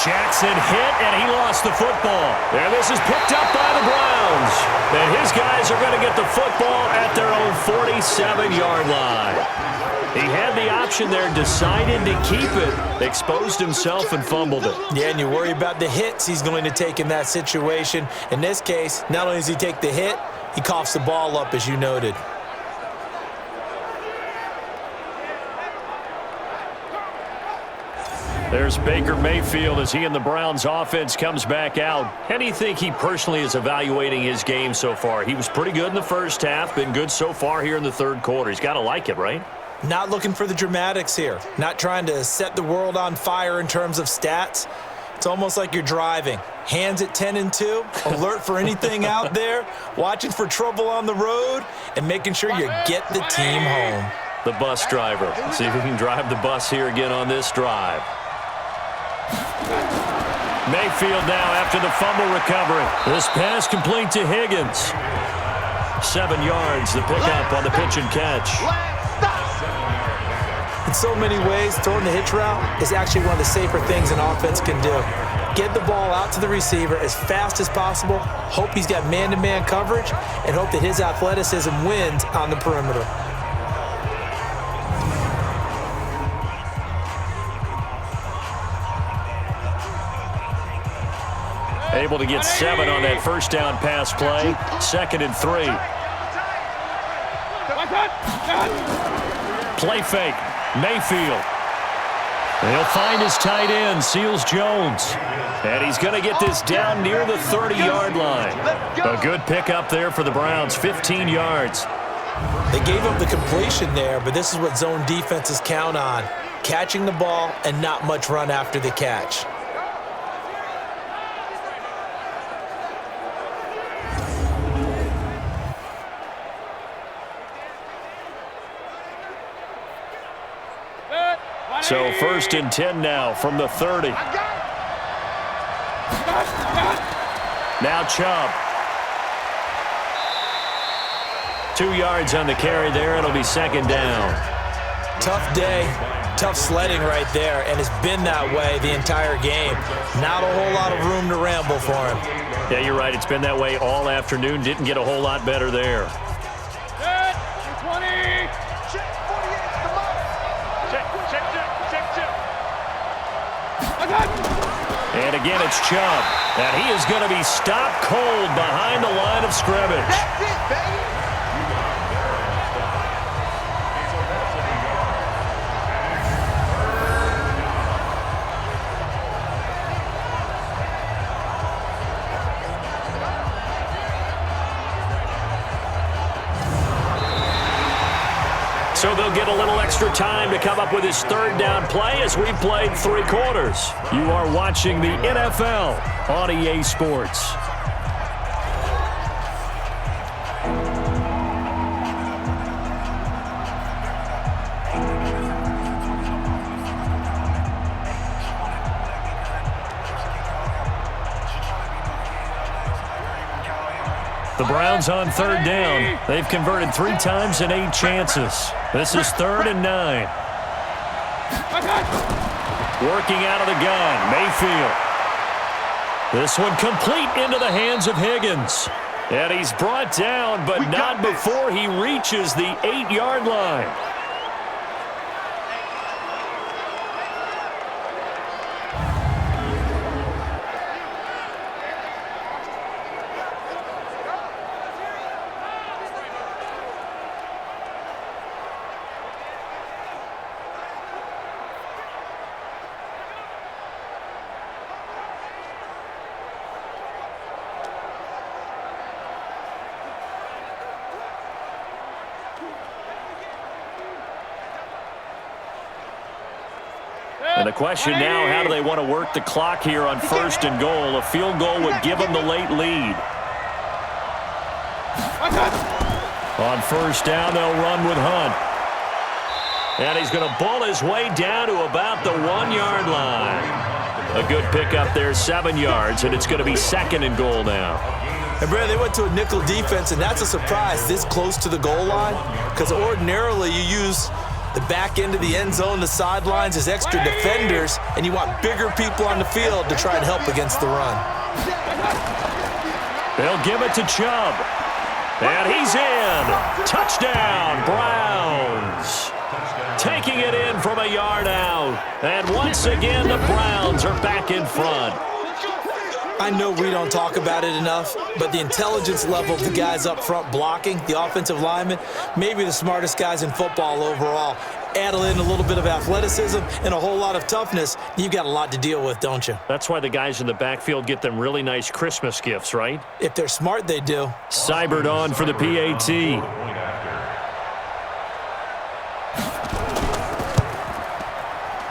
Jackson hit, and he lost the football. And this is picked up by the Browns. And his guys are going to get the football at their own 47-yard line. He had the option there, decided to keep it, exposed himself, and fumbled it. Yeah, and you worry about the hits he's going to take in that situation. In this case, not only does he take the hit, he coughs the ball up, as you noted. There's Baker Mayfield as he and the Browns offense comes back out. How do you think he personally is evaluating his game so far? He was pretty good in the first half, been good so far here in the third quarter. He's got to like it, right? Not looking for the dramatics here. Not trying to set the world on fire in terms of stats. It's almost like you're driving. Hands at 10 and 2, alert for anything out there, watching for trouble on the road, and making sure you get the team home. The bus driver. See if we can drive the bus here again on this drive. Mayfield now after the fumble recovery. This pass complete to Higgins. 7 yards, the pickup on the pitch and catch. In so many ways, throwing the hitch route is actually one of the safer things an offense can do. Get the ball out to the receiver as fast as possible, hope he's got man-to-man coverage, and hope that his athleticism wins on the perimeter. Able to get 7 on that first down pass play. 2nd and 3. Play fake. Mayfield. And he'll find his tight end, Seals Jones. And he's going to get this down near the 30-yard line. A good pickup there for the Browns, 15 yards. They gave up the completion there, but this is what zone defenses count on. Catching the ball and not much run after the catch. So 1st and 10 now from the 30. Now Chubb. 2 yards on the carry there. It'll be 2nd down. Tough day, tough sledding right there, and it's been that way the entire game. Not a whole lot of room to ramble for him. Yeah, you're right. It's been that way all afternoon. Didn't get a whole lot better there. And again, it's Chubb. And he is going to be stopped cold behind the line of scrimmage. That's it, baby. So they'll get a little extra time to come up with his 3rd down play as we've played 3 quarters. You are watching the NFL on EA Sports. The Browns on 3rd down. They've converted 3 times in 8 chances. This is 3rd and 9. Working out of the gun, Mayfield. This one complete into the hands of Higgins. And he's brought down, but not before he reaches the 8-yard line. And the question now, how do they want to work the clock here on 1st and goal? A field goal would give them the late lead. On 1st down, they'll run with Hunt. And he's going to ball his way down to about the 1-yard line. A good pickup there, 7 yards, and it's going to be 2nd and goal now. And, Brad, they went to a nickel defense, and that's a surprise this close to the goal line, because ordinarily you use The back end of the end zone, the sidelines is extra defenders, and you want bigger people on the field to try and help against the run. They'll give it to Chubb. And he's in. Touchdown, Browns. Taking it in from a yard out. And once again, the Browns are back in front. I know we don't talk about it enough, but the intelligence level of the guys up front blocking, the offensive linemen, maybe the smartest guys in football overall. Add in a little bit of athleticism and a whole lot of toughness, you've got a lot to deal with, don't you? That's why the guys in the backfield get them really nice Christmas gifts, right? If they're smart, they do. Seibert on for the PAT.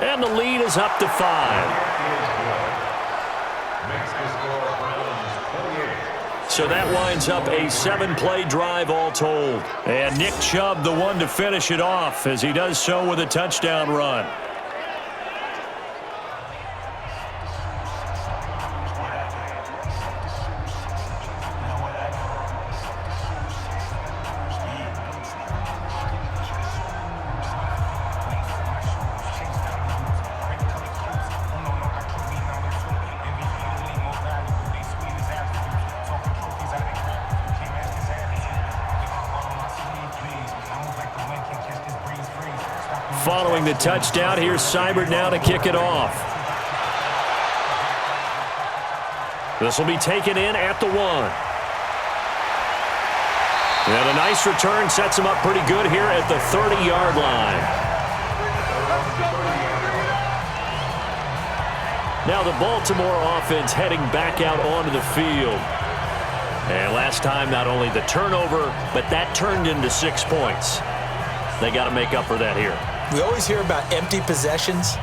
And the lead is up to 5. So that winds up a 7-play drive all told. And Nick Chubb, the one to finish it off, as he does so with a touchdown run. Following the touchdown, here's Seibert now to kick it off. This will be taken in at the 1. And a nice return sets him up pretty good here at the 30-yard line. Now the Baltimore offense heading back out onto the field. And last time, not only the turnover, but that turned into 6 points. They got to make up for that here. We always hear about empty possessions,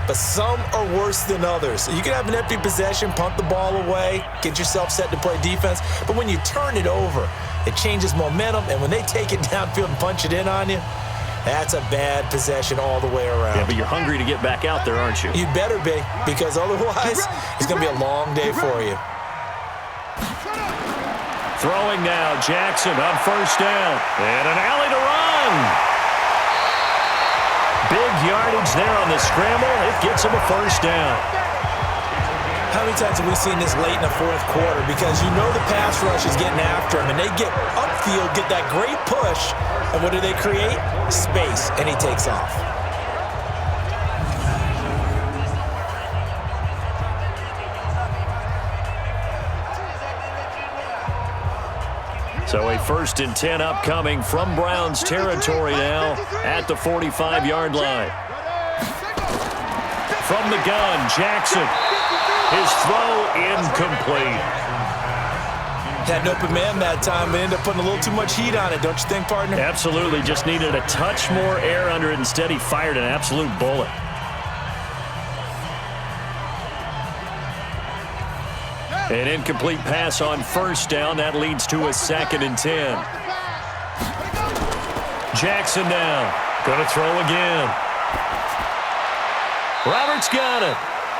but some are worse than others. You can have an empty possession, punt the ball away, get yourself set to play defense, but when you turn it over, it changes momentum, and when they take it downfield and punch it in on you, that's a bad possession all the way around. Yeah, but you're hungry to get back out there, aren't you? You better be, because otherwise, it's going to be a long day for you. Throwing now, Jackson on first down, and an alley to run. Big yardage there on the scramble. It gets him a first down. How many times have we seen this late in the fourth quarter? Because you know the pass rush is getting after him, and they get upfield, get that great push, and what do they create? Space, and he takes off. So a 1st and 10 upcoming from Browns territory now at the 45-yard line. From the gun, Jackson. His throw incomplete. Had an open man that time, but ended up putting a little too much heat on it, don't you think, partner? Absolutely. Just needed a touch more air under it. Instead, he fired an absolute bullet. An incomplete pass on first down. That leads to a 2nd and 10. Jackson now. Going to throw again. Roberts got it.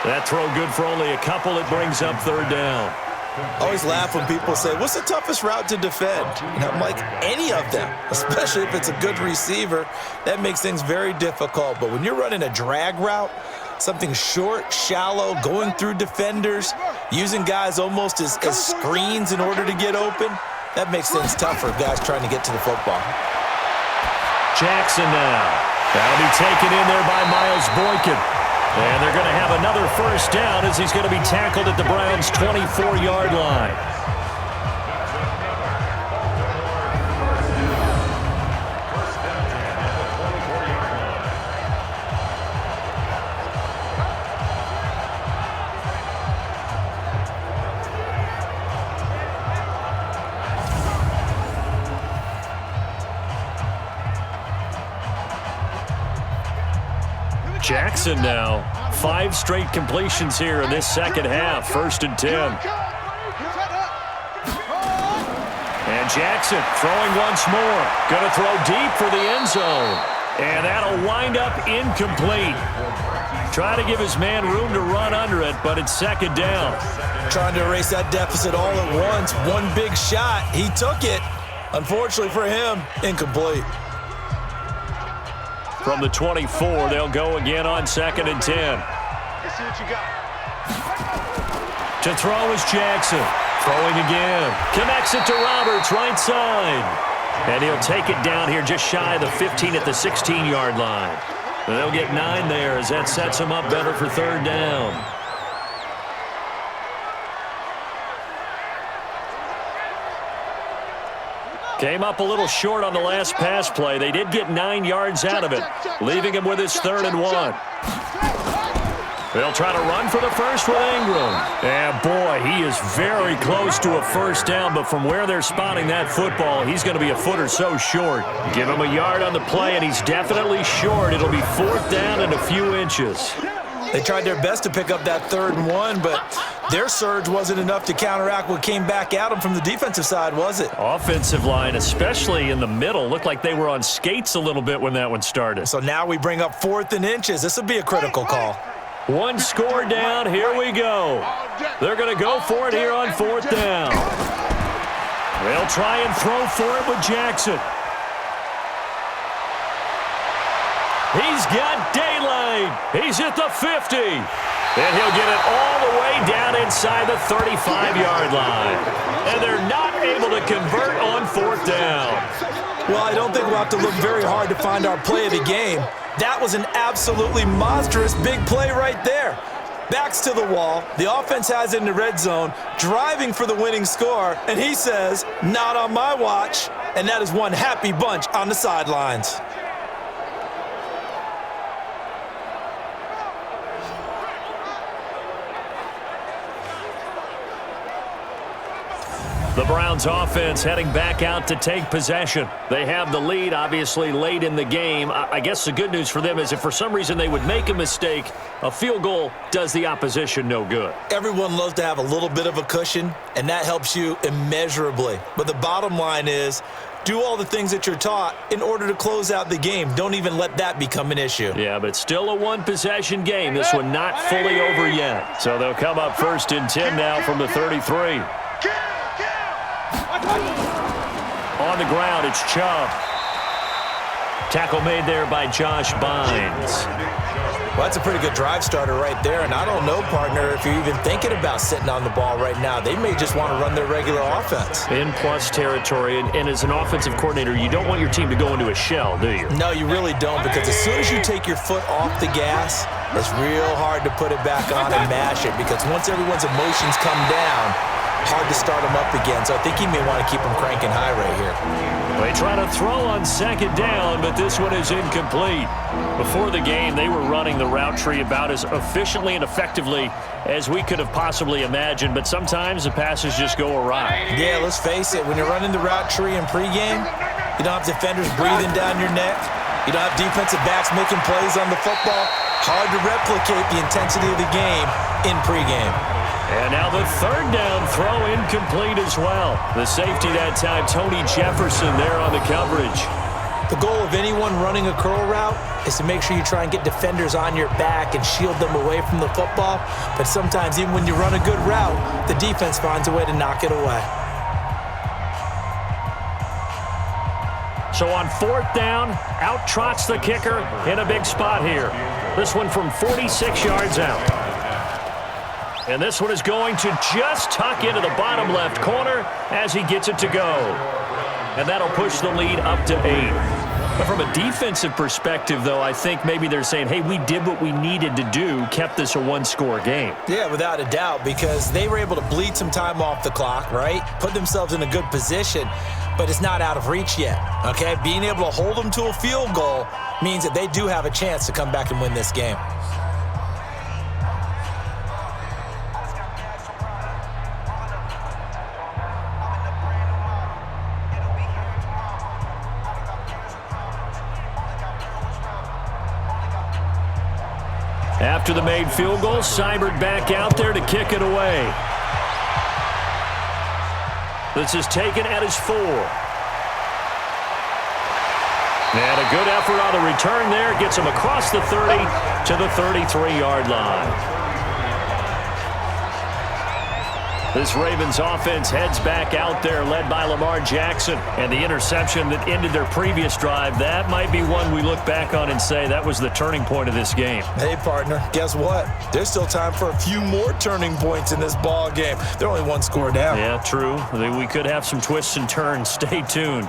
That throw good for only a couple. It brings up 3rd down. I always laugh when people say, what's the toughest route to defend? And I'm like, any of them, especially if it's a good receiver. That makes things very difficult. But when you're running a drag route, something short, shallow, going through defenders, using guys almost as screens in order to get open, that makes things tougher, guys trying to get to the football. Jackson now. That'll be taken in there by Miles Boykin. And they're going to have another first down as he's going to be tackled at the Browns' 24-yard line. Jackson now. 5 straight completions here in this second half. 1st and 10. And Jackson throwing once more. Going to throw deep for the end zone. And that'll wind up incomplete. Try to give his man room to run under it, but it's 2nd down. Trying to erase that deficit all at once. One big shot. He took it. Unfortunately for him, incomplete. From the 24, they'll go again on 2nd and 10. Let's see what you got. To throw is Jackson. Throwing again. Connects it to Roberts, right side. And he'll take it down here just shy of the 15 at the 16-yard line. They'll get 9 there as that sets them up better for 3rd down. Came up a little short on the last pass play. They did get 9 yards out of it, leaving him with his 3rd and 1. They'll try to run for the first with Ingram. And boy, he is very close to a first down, but from where they're spotting that football, he's going to be a foot or so short. Give him a yard on the play, and he's definitely short. It'll be 4th down and a few inches. They tried their best to pick up that 3rd and 1, but their surge wasn't enough to counteract what came back at them from the defensive side, was it? Offensive line, especially in the middle, looked like they were on skates a little bit when that one started. So now we bring up 4th and inches. This will be a critical call. 1 score down. Here we go. They're going to go for it here on 4th down. They'll try and throw for it with Jackson. He's got daylight. He's at the 50. And he'll get it all the way down inside the 35-yard line. And they're not able to convert on 4th down. Well, I don't think we'll have to look very hard to find our play of the game. That was an absolutely monstrous big play right there. Backs to the wall. The offense has it in the red zone, driving for the winning score. And he says, not on my watch. And that is one happy bunch on the sidelines. The Browns offense heading back out to take possession. They have the lead, obviously, late in the game. I guess the good news for them is if for some reason they would make a mistake, a field goal does the opposition no good. Everyone loves to have a little bit of a cushion, and that helps you immeasurably. But the bottom line is, do all the things that you're taught in order to close out the game. Don't even let that become an issue. Yeah, but still a one-possession game. This one not fully over yet. So they'll come up 1st and 10 now from the 33. On the ground, it's Chubb. Tackle made there by Josh Bynes. Well, that's a pretty good drive starter right there, and I don't know, partner, if you're even thinking about sitting on the ball right now. They may just want to run their regular offense. In plus territory, and as an offensive coordinator, you don't want your team to go into a shell, do you? No, you really don't, because as soon as you take your foot off the gas, it's real hard to put it back on and mash it, because once everyone's emotions come down, hard to start them up again. So I think he may want to keep them cranking high right here. They try to throw on 2nd down, but this one is incomplete. Before the game, they were running the route tree about as efficiently and effectively as we could have possibly imagined, but sometimes the passes just go awry. Yeah, let's face it. When you're running the route tree in pregame, you don't have defenders breathing down your neck. You don't have defensive backs making plays on the football. Hard to replicate the intensity of the game in pregame. And now the 3rd down throw incomplete as well. The safety that time, Tony Jefferson there on the coverage. The goal of anyone running a curl route is to make sure you try and get defenders on your back and shield them away from the football. But sometimes even when you run a good route, the defense finds a way to knock it away. So on 4th down, out trots the kicker in a big spot here. This one from 46 yards out. And this one is going to just tuck into the bottom left corner as he gets it to go. And that'll push the lead up to 8. But from a defensive perspective, though, I think maybe they're saying, hey, we did what we needed to do, kept this a one-score game. Yeah, without a doubt, because they were able to bleed some time off the clock, right? Put themselves in a good position, but it's not out of reach yet, okay? Being able to hold them to a field goal means that they do have a chance to come back and win this game. After the made field goal, Seibert back out there to kick it away. This is taken at his 4. And a good effort on the return there. Gets him across the 30 to the 33-yard line. This Ravens offense heads back out there, led by Lamar Jackson. And the interception that ended their previous drive, that might be one we look back on and say that was the turning point of this game. Hey, partner, guess what? There's still time for a few more turning points in this ball game. They're only one score down. Yeah, true. We could have some twists and turns. Stay tuned.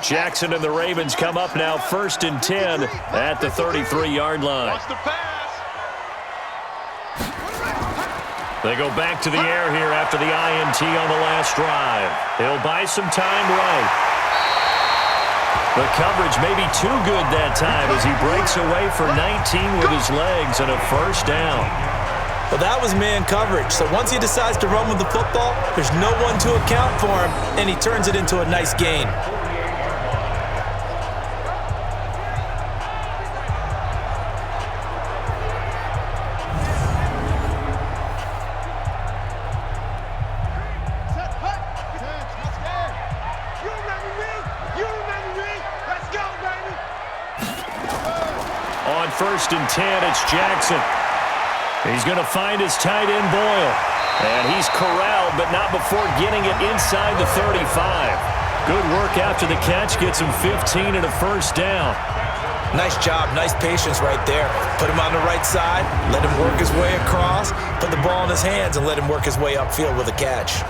Jackson and the Ravens come up now 1st and 10 at the 33-yard line. Watch the pass. They go back to the air here after the INT on the last drive. He'll buy some time right. The coverage may be too good that time as he breaks away for 19 with his legs and a first down. Well, that was man coverage. So once he decides to run with the football, there's no one to account for him, and he turns it into a nice gain. On 1st and 10, it's Jackson. He's going to find his tight end, Boyle. And he's corralled, but not before getting it inside the 35. Good work after the catch. Gets him 15 and a first down. Nice job. Nice patience right there. Put him on the right side. Let him work his way across. Put the ball in his hands and let him work his way upfield with a catch.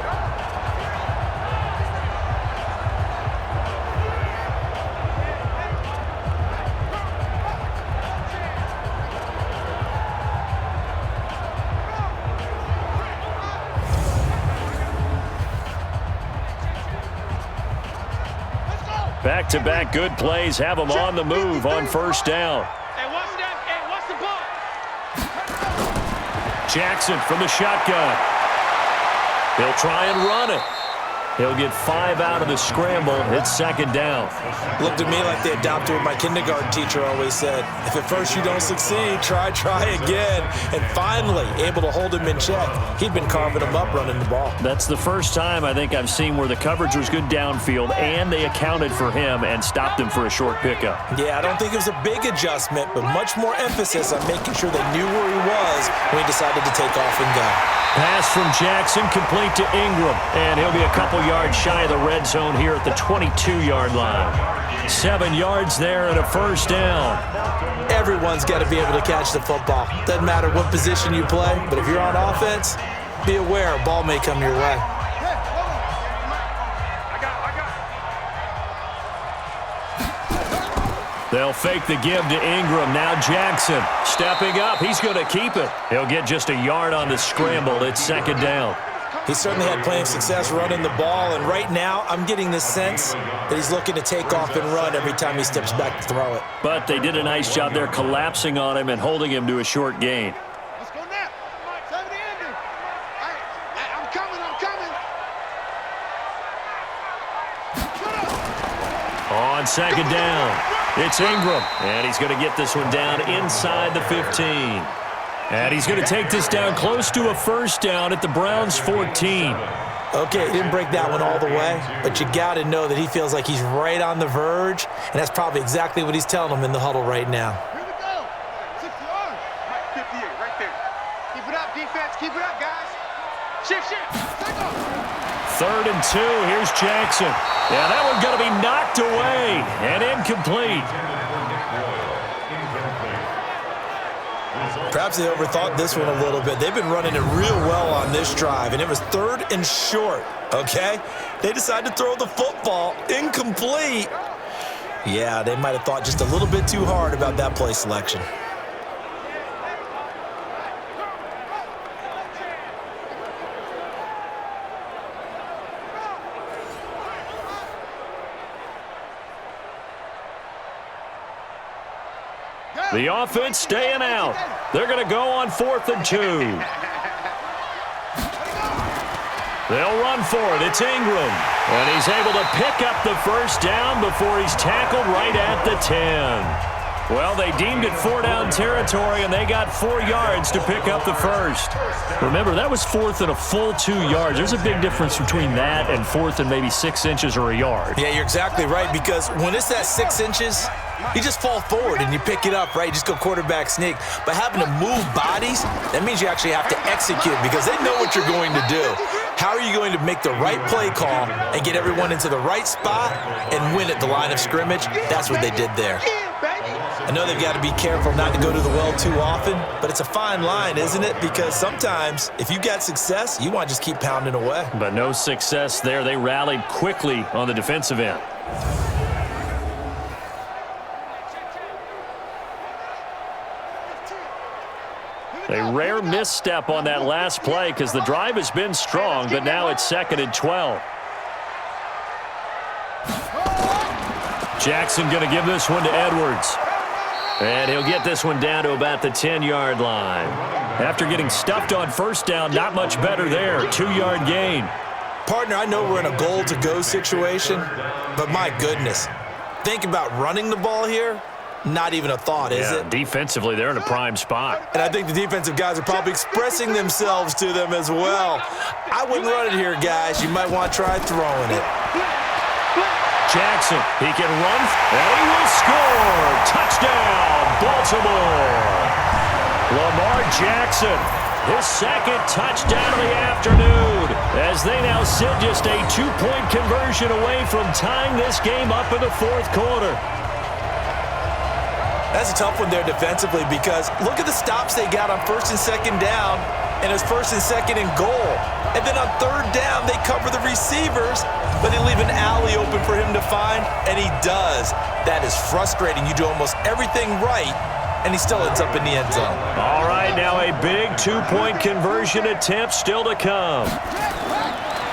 Back-to-back good plays have him on the move on first down. Hey, watch that. Hey, watch the ball. Jackson from the shotgun. He'll try and run it. He'll get 5 out of the scramble. It's 2nd down. Looked at me like they adopted what my kindergarten teacher always said. If at first you don't succeed, try again. And finally, able to hold him in check. He'd been carving him up running the ball. That's the first time I think I've seen where the coverage was good downfield and they accounted for him and stopped him for a short pickup. Yeah, I don't think it was a big adjustment, but much more emphasis on making sure they knew where he was when he decided to take off and go. Pass from Jackson complete to Ingram, and he'll be a couple yards shy of the red zone here at the 22-yard line. 7 yards there and a first down. Everyone's got to be able to catch the football. Doesn't matter what position you play, but if you're on offense, be aware a ball may come your way. They'll fake the give to Ingram. Now Jackson stepping up. He's going to keep it. He'll get just a yard on the scramble. It's 2nd down. He certainly had plenty of success running the ball, and right now I'm getting the sense that he's looking to take off and run every time he steps back to throw it. But they did a nice job there collapsing on him and holding him to a short gain. Let's go now. 7 to end. I'm coming. On 2nd down, it's Ingram, and he's going to get this one down inside the 15. And he's going to take this down close to a first down at the Browns' 14. Okay, he didn't break that one all the way, but you got to know that he feels like he's right on the verge, and that's probably exactly what he's telling them in the huddle right now. Here we go. 60 yards. Right, 58, right there. Keep it up, defense. Keep it up, guys. Shift. Take off. 3rd and 2. Here's Jackson. Yeah, that one's going to be knocked away and incomplete. Perhaps they overthought this one a little bit. They've been running it real well on this drive, and it was 3rd and short, okay? They decided to throw the football incomplete. Yeah, they might have thought just a little bit too hard about that play selection. The offense staying out. They're going to go on 4th and 2. They'll run for it. It's Ingram. And he's able to pick up the first down before he's tackled right at the 10. Well, they deemed it 4-down territory, and they got 4 yards to pick up the first. Remember, that was 4th and a full 2 yards. There's a big difference between that and 4th and maybe 6 inches or a yard. Yeah, you're exactly right, because when it's that 6 inches, you just fall forward and you pick it up, right? You just go quarterback sneak. But having to move bodies, that means you actually have to execute because they know what you're going to do. How are you going to make the right play call and get everyone into the right spot and win at the line of scrimmage? That's what they did there. I know they've got to be careful not to go to the well too often, but it's a fine line, isn't it? Because sometimes if you got success, you want to just keep pounding away. But no success there. They rallied quickly on the defensive end. A rare misstep on that last play because the drive has been strong, but now it's 2nd and 12. Jackson going to give this one to Edwards. And he'll get this one down to about the 10-yard line. After getting stuffed on first down, not much better there. 2-yard gain. Partner, I know we're in a goal-to-go situation, but my goodness. Think about running the ball here. Not even a thought, is it? Defensively, they're in a prime spot. And I think the defensive guys are probably expressing themselves to them as well. I wouldn't run it here, guys. You might want to try throwing it. Jackson, he can run, and he will score. Touchdown, Baltimore. Lamar Jackson, his 2nd touchdown of the afternoon, as they now sit just a 2-point conversion away from tying this game up in the 4th quarter. That's a tough one there defensively because look at the stops they got on 1st and 2nd down, and it's 1st and 2nd and goal. And then on 3rd down, they cover the receivers, but they leave an alley open for him to find, and he does. That is frustrating. You do almost everything right, and he still ends up in the end zone. All right, now a big 2-point conversion attempt still to come.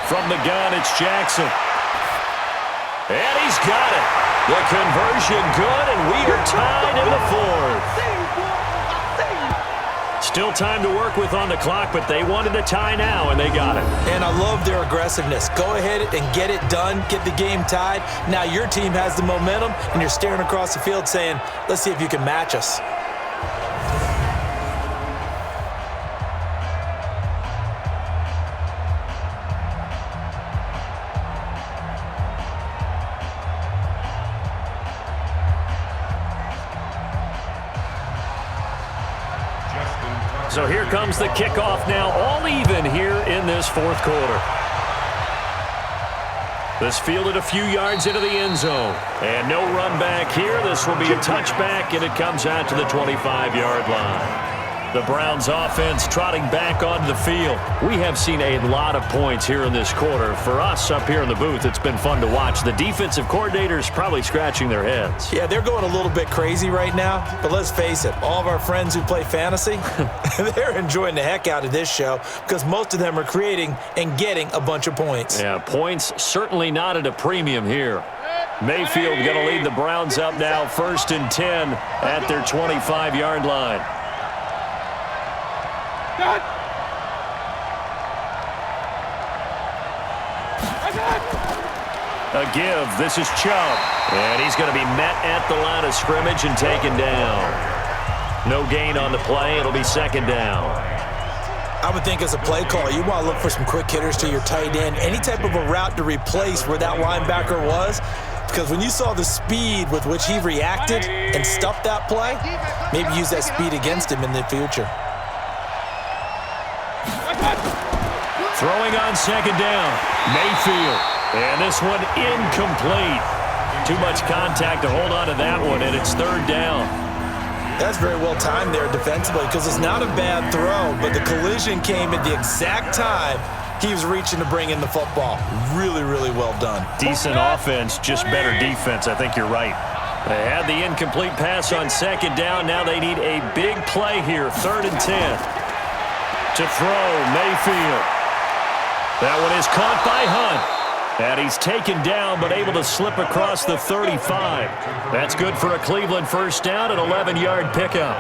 From the gun, it's Jackson. And he's got it. The conversion good, and we are tied in the 4th. Still time to work with on the clock, but they wanted a tie now, and they got it. And I love their aggressiveness. Go ahead and get it done, get the game tied. Now your team has the momentum, and you're staring across the field saying, let's see if you can match us. So here comes the kickoff now, all even here in this 4th quarter. This fielded a few yards into the end zone. And no run back here. This will be a touchback, and it comes out to the 25-yard line. The Browns offense trotting back onto the field. We have seen a lot of points here in this quarter. For us up here in the booth, it's been fun to watch. The defensive coordinators probably scratching their heads. Yeah, they're going a little bit crazy right now. But let's face it, all of our friends who play fantasy, they're enjoying the heck out of this show because most of them are creating and getting a bunch of points. Yeah, points certainly not at a premium here. Mayfield going to lead the Browns up now 1st and 10 at their 25-yard line. A give. This is Chubb. And he's going to be met at the line of scrimmage and taken down. No gain on the play. It'll be 2nd down. I would think as a play call, you want to look for some quick hitters to your tight end. Any type of a route to replace where that linebacker was. Because when you saw the speed with which he reacted and stuffed that play, maybe use that speed against him in the future. Throwing on 2nd down. Mayfield. And this one incomplete. Too much contact to hold on to that one, and it's 3rd down. That's very well timed there defensively because it's not a bad throw, but the collision came at the exact time he was reaching to bring in the football. Really, really well done. Decent offense, just better defense. I think you're right. They had the incomplete pass on 2nd down. Now they need a big play here, 3rd and 10. To throw, Mayfield. That one is caught by Hunt. And he's taken down, but able to slip across the 35. That's good for a Cleveland 1st down, an 11-yard pickup.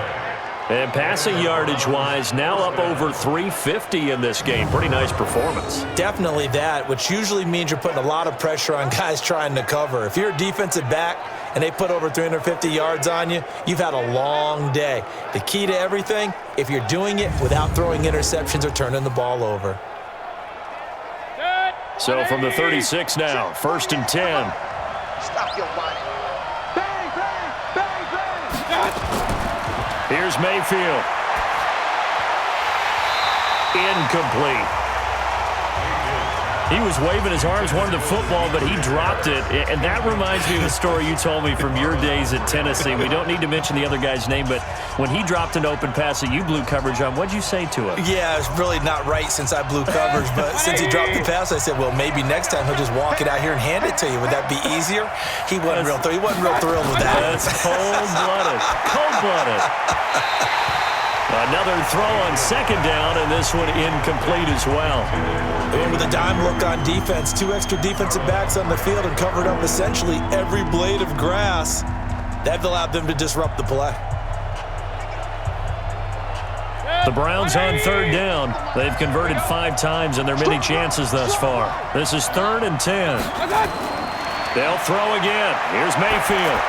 And passing yardage-wise, now up over 350 in this game. Pretty nice performance. Definitely that, which usually means you're putting a lot of pressure on guys trying to cover. If you're a defensive back and they put over 350 yards on you, you've had a long day. The key to everything, if you're doing it without throwing interceptions or turning the ball over. So from the 36 now, 1st and 10. Stop your whining. Bang, bang, bang, bang. Here's Mayfield. Incomplete. He was waving his arms, wanted the football, but he dropped it. And that reminds me of the story you told me from your days at Tennessee. We don't need to mention the other guy's name, but when he dropped an open pass that you blew coverage on, what'd you say to him? Yeah, it's really not right since I blew coverage, but since he dropped the pass, I said, well, maybe next time he'll just walk it out here and hand it to you. Would that be easier? He wasn't real thrilled with that. That's cold-blooded. Cold-blooded. Another throw on 2nd down, and this one incomplete as well. They went with a dime look on defense. 2 extra defensive backs on the field and covered up essentially every blade of grass. That allowed them to disrupt the play. The Browns on 3rd down. They've converted 5 times in their many chances thus far. This is 3rd and 10. They'll throw again. Here's Mayfield.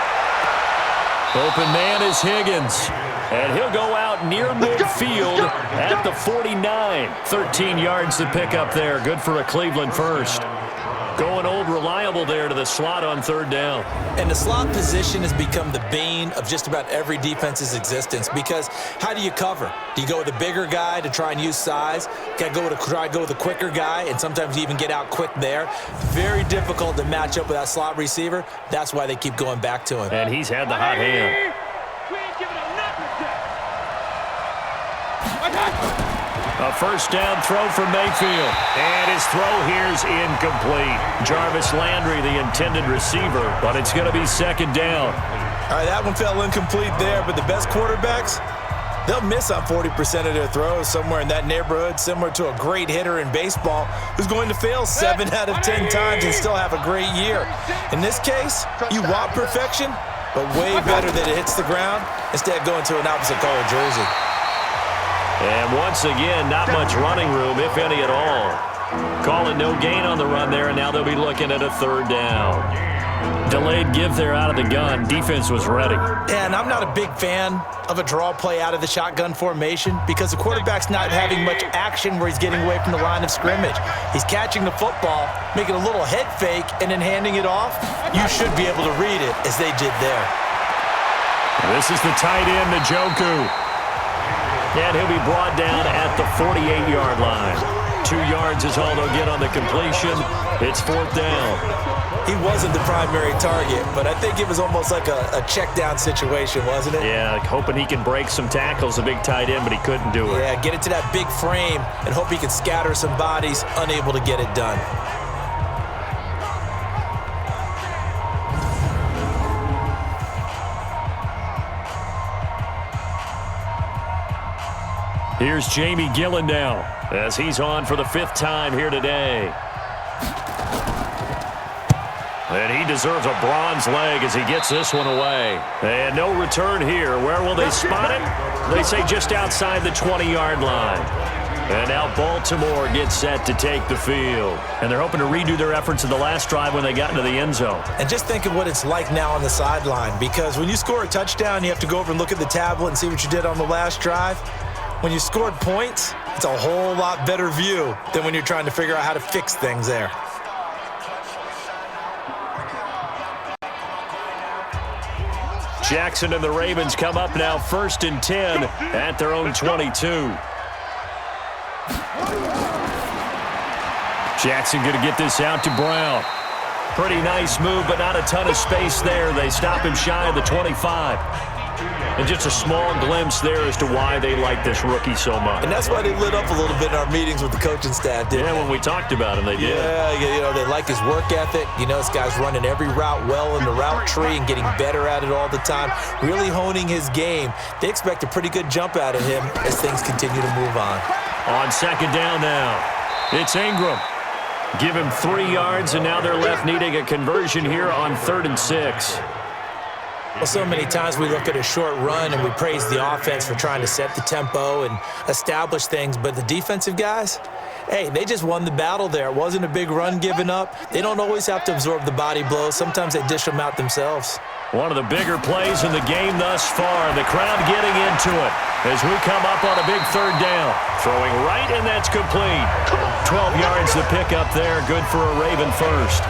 Open man is Higgins. And he'll go out near midfield at the 49. 13 yards to pick up there. Good for a Cleveland first. Going old reliable there to the slot on 3rd down. And the slot position has become the bane of just about every defense's existence because how do you cover? Do you go with a bigger guy to try and use size? Got to go with a quicker guy, and sometimes you even get out quick there. Very difficult to match up with that slot receiver. That's why they keep going back to him. And he's had the hot hand. A 1st down throw for Mayfield. And his throw here's incomplete. Jarvis Landry, the intended receiver, but it's going to be 2nd down. All right, that one fell incomplete there, but the best quarterbacks, they'll miss on 40% of their throws, somewhere in that neighborhood, similar to a great hitter in baseball who's going to fail 7 out of 10 times and still have a great year. In this case, you want perfection, but way better that it hits the ground instead of going to an opposite color jersey. And once again, not much running room, if any at all. Calling no gain on the run there, and now they'll be looking at a 3rd down. Delayed give there out of the gun. Defense was ready. And I'm not a big fan of a draw play out of the shotgun formation because the quarterback's not having much action where he's getting away from the line of scrimmage. He's catching the football, making a little head fake, and then handing it off. You should be able to read it as they did there. This is the tight end, Njoku. And he'll be brought down at the 48-yard line. 2 yards is all they'll get on the completion. It's 4th down. He wasn't the primary target, but I think it was almost like a check down situation, wasn't it? Yeah, hoping he can break some tackles, a big tight end, but he couldn't do it. Yeah, get it to that big frame and hope he can scatter some bodies, unable to get it done. Here's Jamie Gillen now as he's on for the 5th time here today. And he deserves a bronze leg as he gets this one away. And no return here. Where will they spot it? They say just outside the 20-yard line. And now Baltimore gets set to take the field. And they're hoping to redo their efforts in the last drive when they got into the end zone. And just think of what it's like now on the sideline, because when you score a touchdown, you have to go over and look at the tablet and see what you did on the last drive. When you scored points, it's a whole lot better view than when you're trying to figure out how to fix things there. Jackson and the Ravens come up now 1st and 10 at their own 22. Jackson going to get this out to Brown. Pretty nice move, but not a ton of space there. They stop him shy of the 25. And just a small glimpse there as to why they like this rookie so much. And that's why they lit up a little bit in our meetings with the coaching staff, didn't they? Yeah, when we talked about him, they did. Yeah, you know, they like his work ethic. You know, this guy's running every route well in the route tree and getting better at it all the time, really honing his game. They expect a pretty good jump out of him as things continue to move on. On 2nd down now, it's Ingram. Give him 3 yards, and now they're left needing a conversion here on 3rd and 6. Well, so many times we look at a short run and we praise the offense for trying to set the tempo and establish things, but the defensive guys, hey, they just won the battle there. It wasn't a big run given up. They don't always have to absorb the body blows. Sometimes they dish them out themselves. One of the bigger plays in the game thus far. The crowd getting into it as we come up on a big third down. Throwing right, and that's complete. 12 yards to pick up there. Good for a Raven first.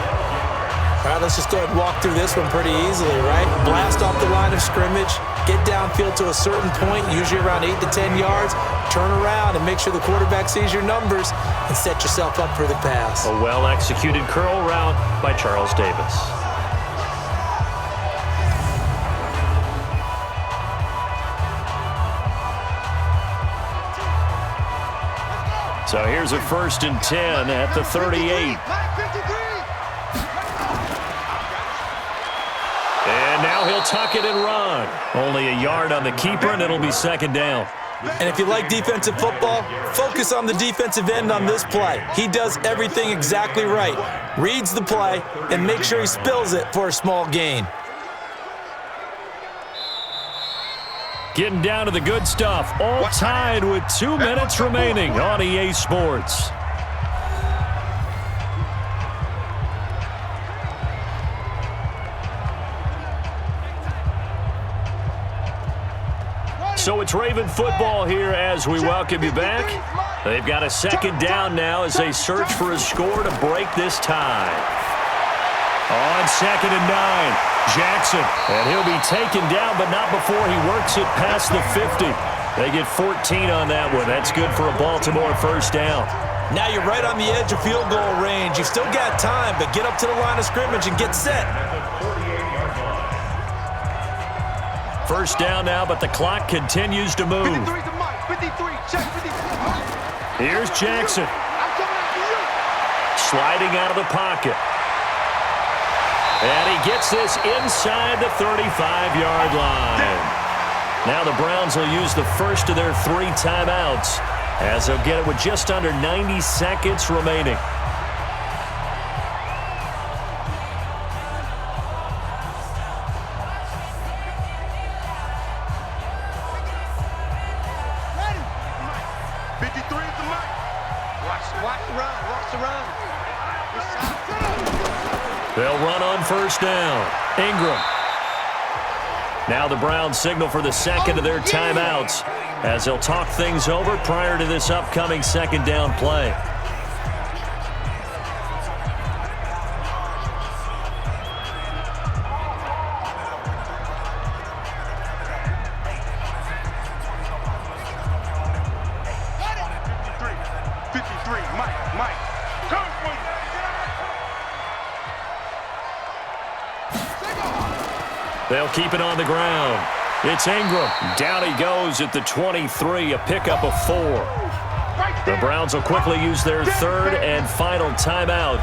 All right, let's just go ahead and walk through this one pretty easily, right? Blast off the line of scrimmage, get downfield to a certain point, usually around 8 to 10 yards, turn around and make sure the quarterback sees your numbers and set yourself up for the pass. A well-executed curl route by Charles Davis. So here's a 1st and 10 at the 38. And now he'll tuck it and run. Only a yard on the keeper, and it'll be 2nd down. And if you like defensive football, focus on the defensive end on this play. He does everything exactly right. Reads the play and makes sure he spills it for a small gain. Getting down to the good stuff. All tied with 2 minutes remaining on EA Sports. So it's Raven football here as we welcome you back. They've got a 2nd down now as they search for a score to break this tie. On 2nd and 9, Jackson. And he'll be taken down, but not before he works it past the 50. They get 14 on that one. That's good for a Baltimore 1st down. Now you're right on the edge of field goal range. You've still got time, but get up to the line of scrimmage and get set. 1st down now, but the clock continues to move. 53 to Mike. 53. Check 53. Here's Jackson. I'm coming after you. Sliding out of the pocket. And he gets this inside the 35-yard line. Now the Browns will use the first of their 3 timeouts as they'll get it with just under 90 seconds remaining. They'll run on 1st down. Ingram. Now the Browns signal for the 2nd of their timeouts as they'll talk things over prior to this upcoming 2nd down play. They'll keep it on the ground. It's Ingram. Down he goes at the 23, a pickup of 4. The Browns will quickly use their 3rd and final timeout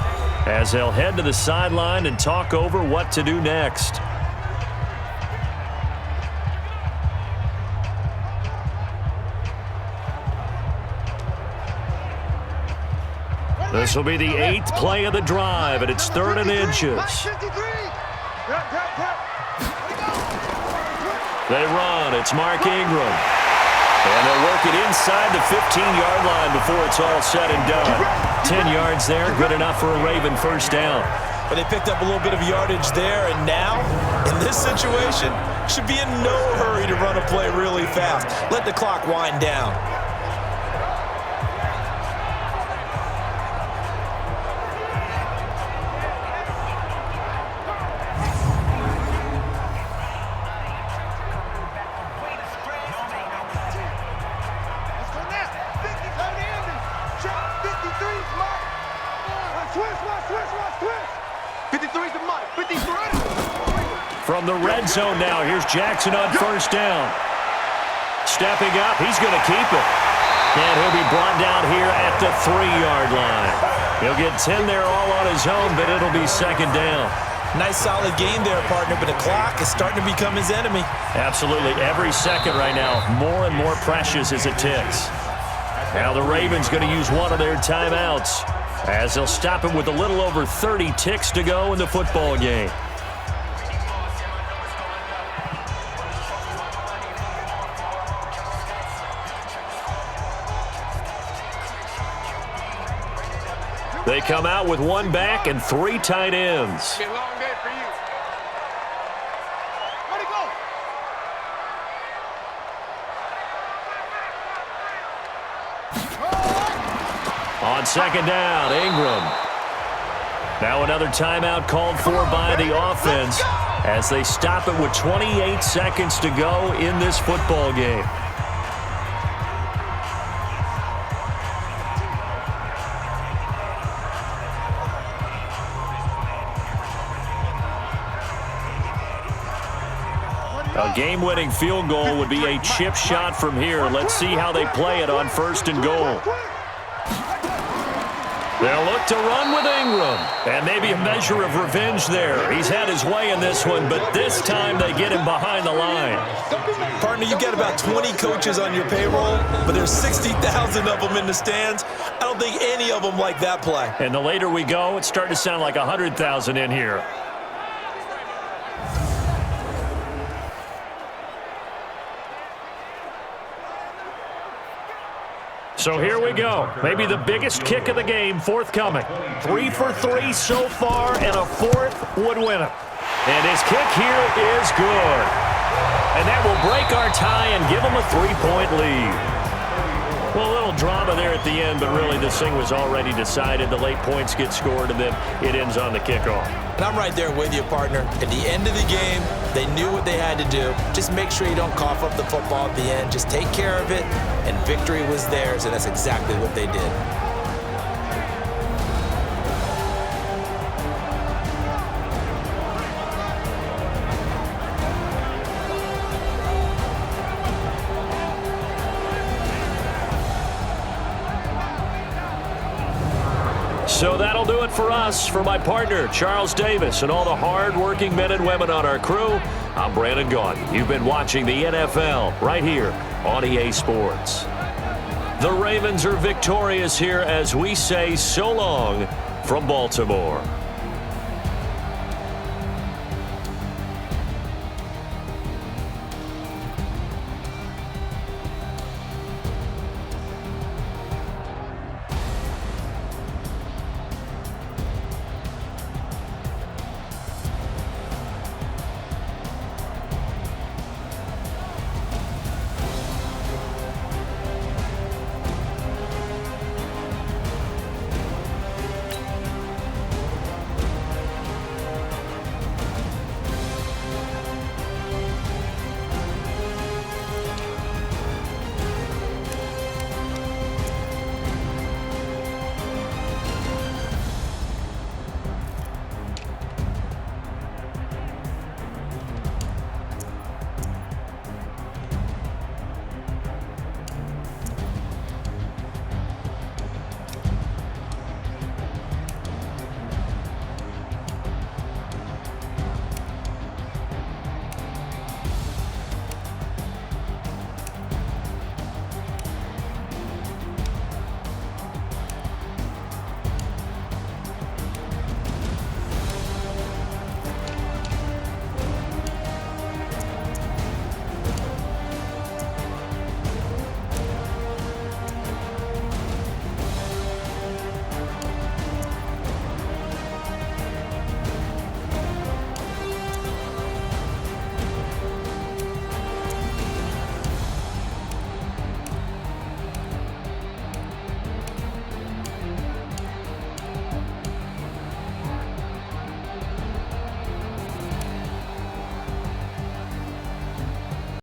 as they'll head to the sideline and talk over what to do next. This will be the 8th play of the drive, and it's 3rd and inches. They run. It's Mark Ingram. And they'll work it inside the 15-yard line before it's all said and done. 10 yards there, good enough for a Raven 1st down. But they picked up a little bit of yardage there, and now, in this situation, should be in no hurry to run a play really fast. Let the clock wind down. From the red zone now, here's Jackson on 1st down. Stepping up, he's going to keep it. And he'll be brought down here at the 3-yard line. He'll get 10 there all on his own, but it'll be 2nd down. Nice solid game there, partner, but the clock is starting to become his enemy. Absolutely. Every second right now, more and more precious as it ticks. Now the Ravens going to use one of their timeouts as they'll stop it with a little over 30 ticks to go in the football game. They come out with one back and 3 tight ends. It's been a long day for you. Where'd he go? On second down, Ingram. Now another timeout called for by the offense as they stop it with 28 seconds to go in this football game. A game-winning field goal would be a chip shot from here. Let's see how they play it on 1st and goal. They'll look to run with Ingram. And maybe a measure of revenge there. He's had his way in this one, but this time they get him behind the line. Partner, you got about 20 coaches on your payroll, but there's 60,000 of them in the stands. I don't think any of them like that play. And the later we go, it's starting to sound like 100,000 in here. So here we go. Maybe the biggest kick of the game forthcoming. 3 for 3 so far, and a 4th would win it. And his kick here is good. And that will break our tie and give him a 3-point lead. Well, a little drama there at the end, but really this thing was already decided. The late points get scored, and then it ends on the kickoff. And I'm right there with you, partner. At the end of the game, they knew what they had to do. Just make sure you don't cough up the football at the end. Just take care of it, and victory was theirs, and that's exactly what they did. So that'll do it for us. For my partner, Charles Davis, and all the hard-working men and women on our crew, I'm Brandon Gaudin. You've been watching the NFL right here on EA Sports. The Ravens are victorious here as we say so long from Baltimore.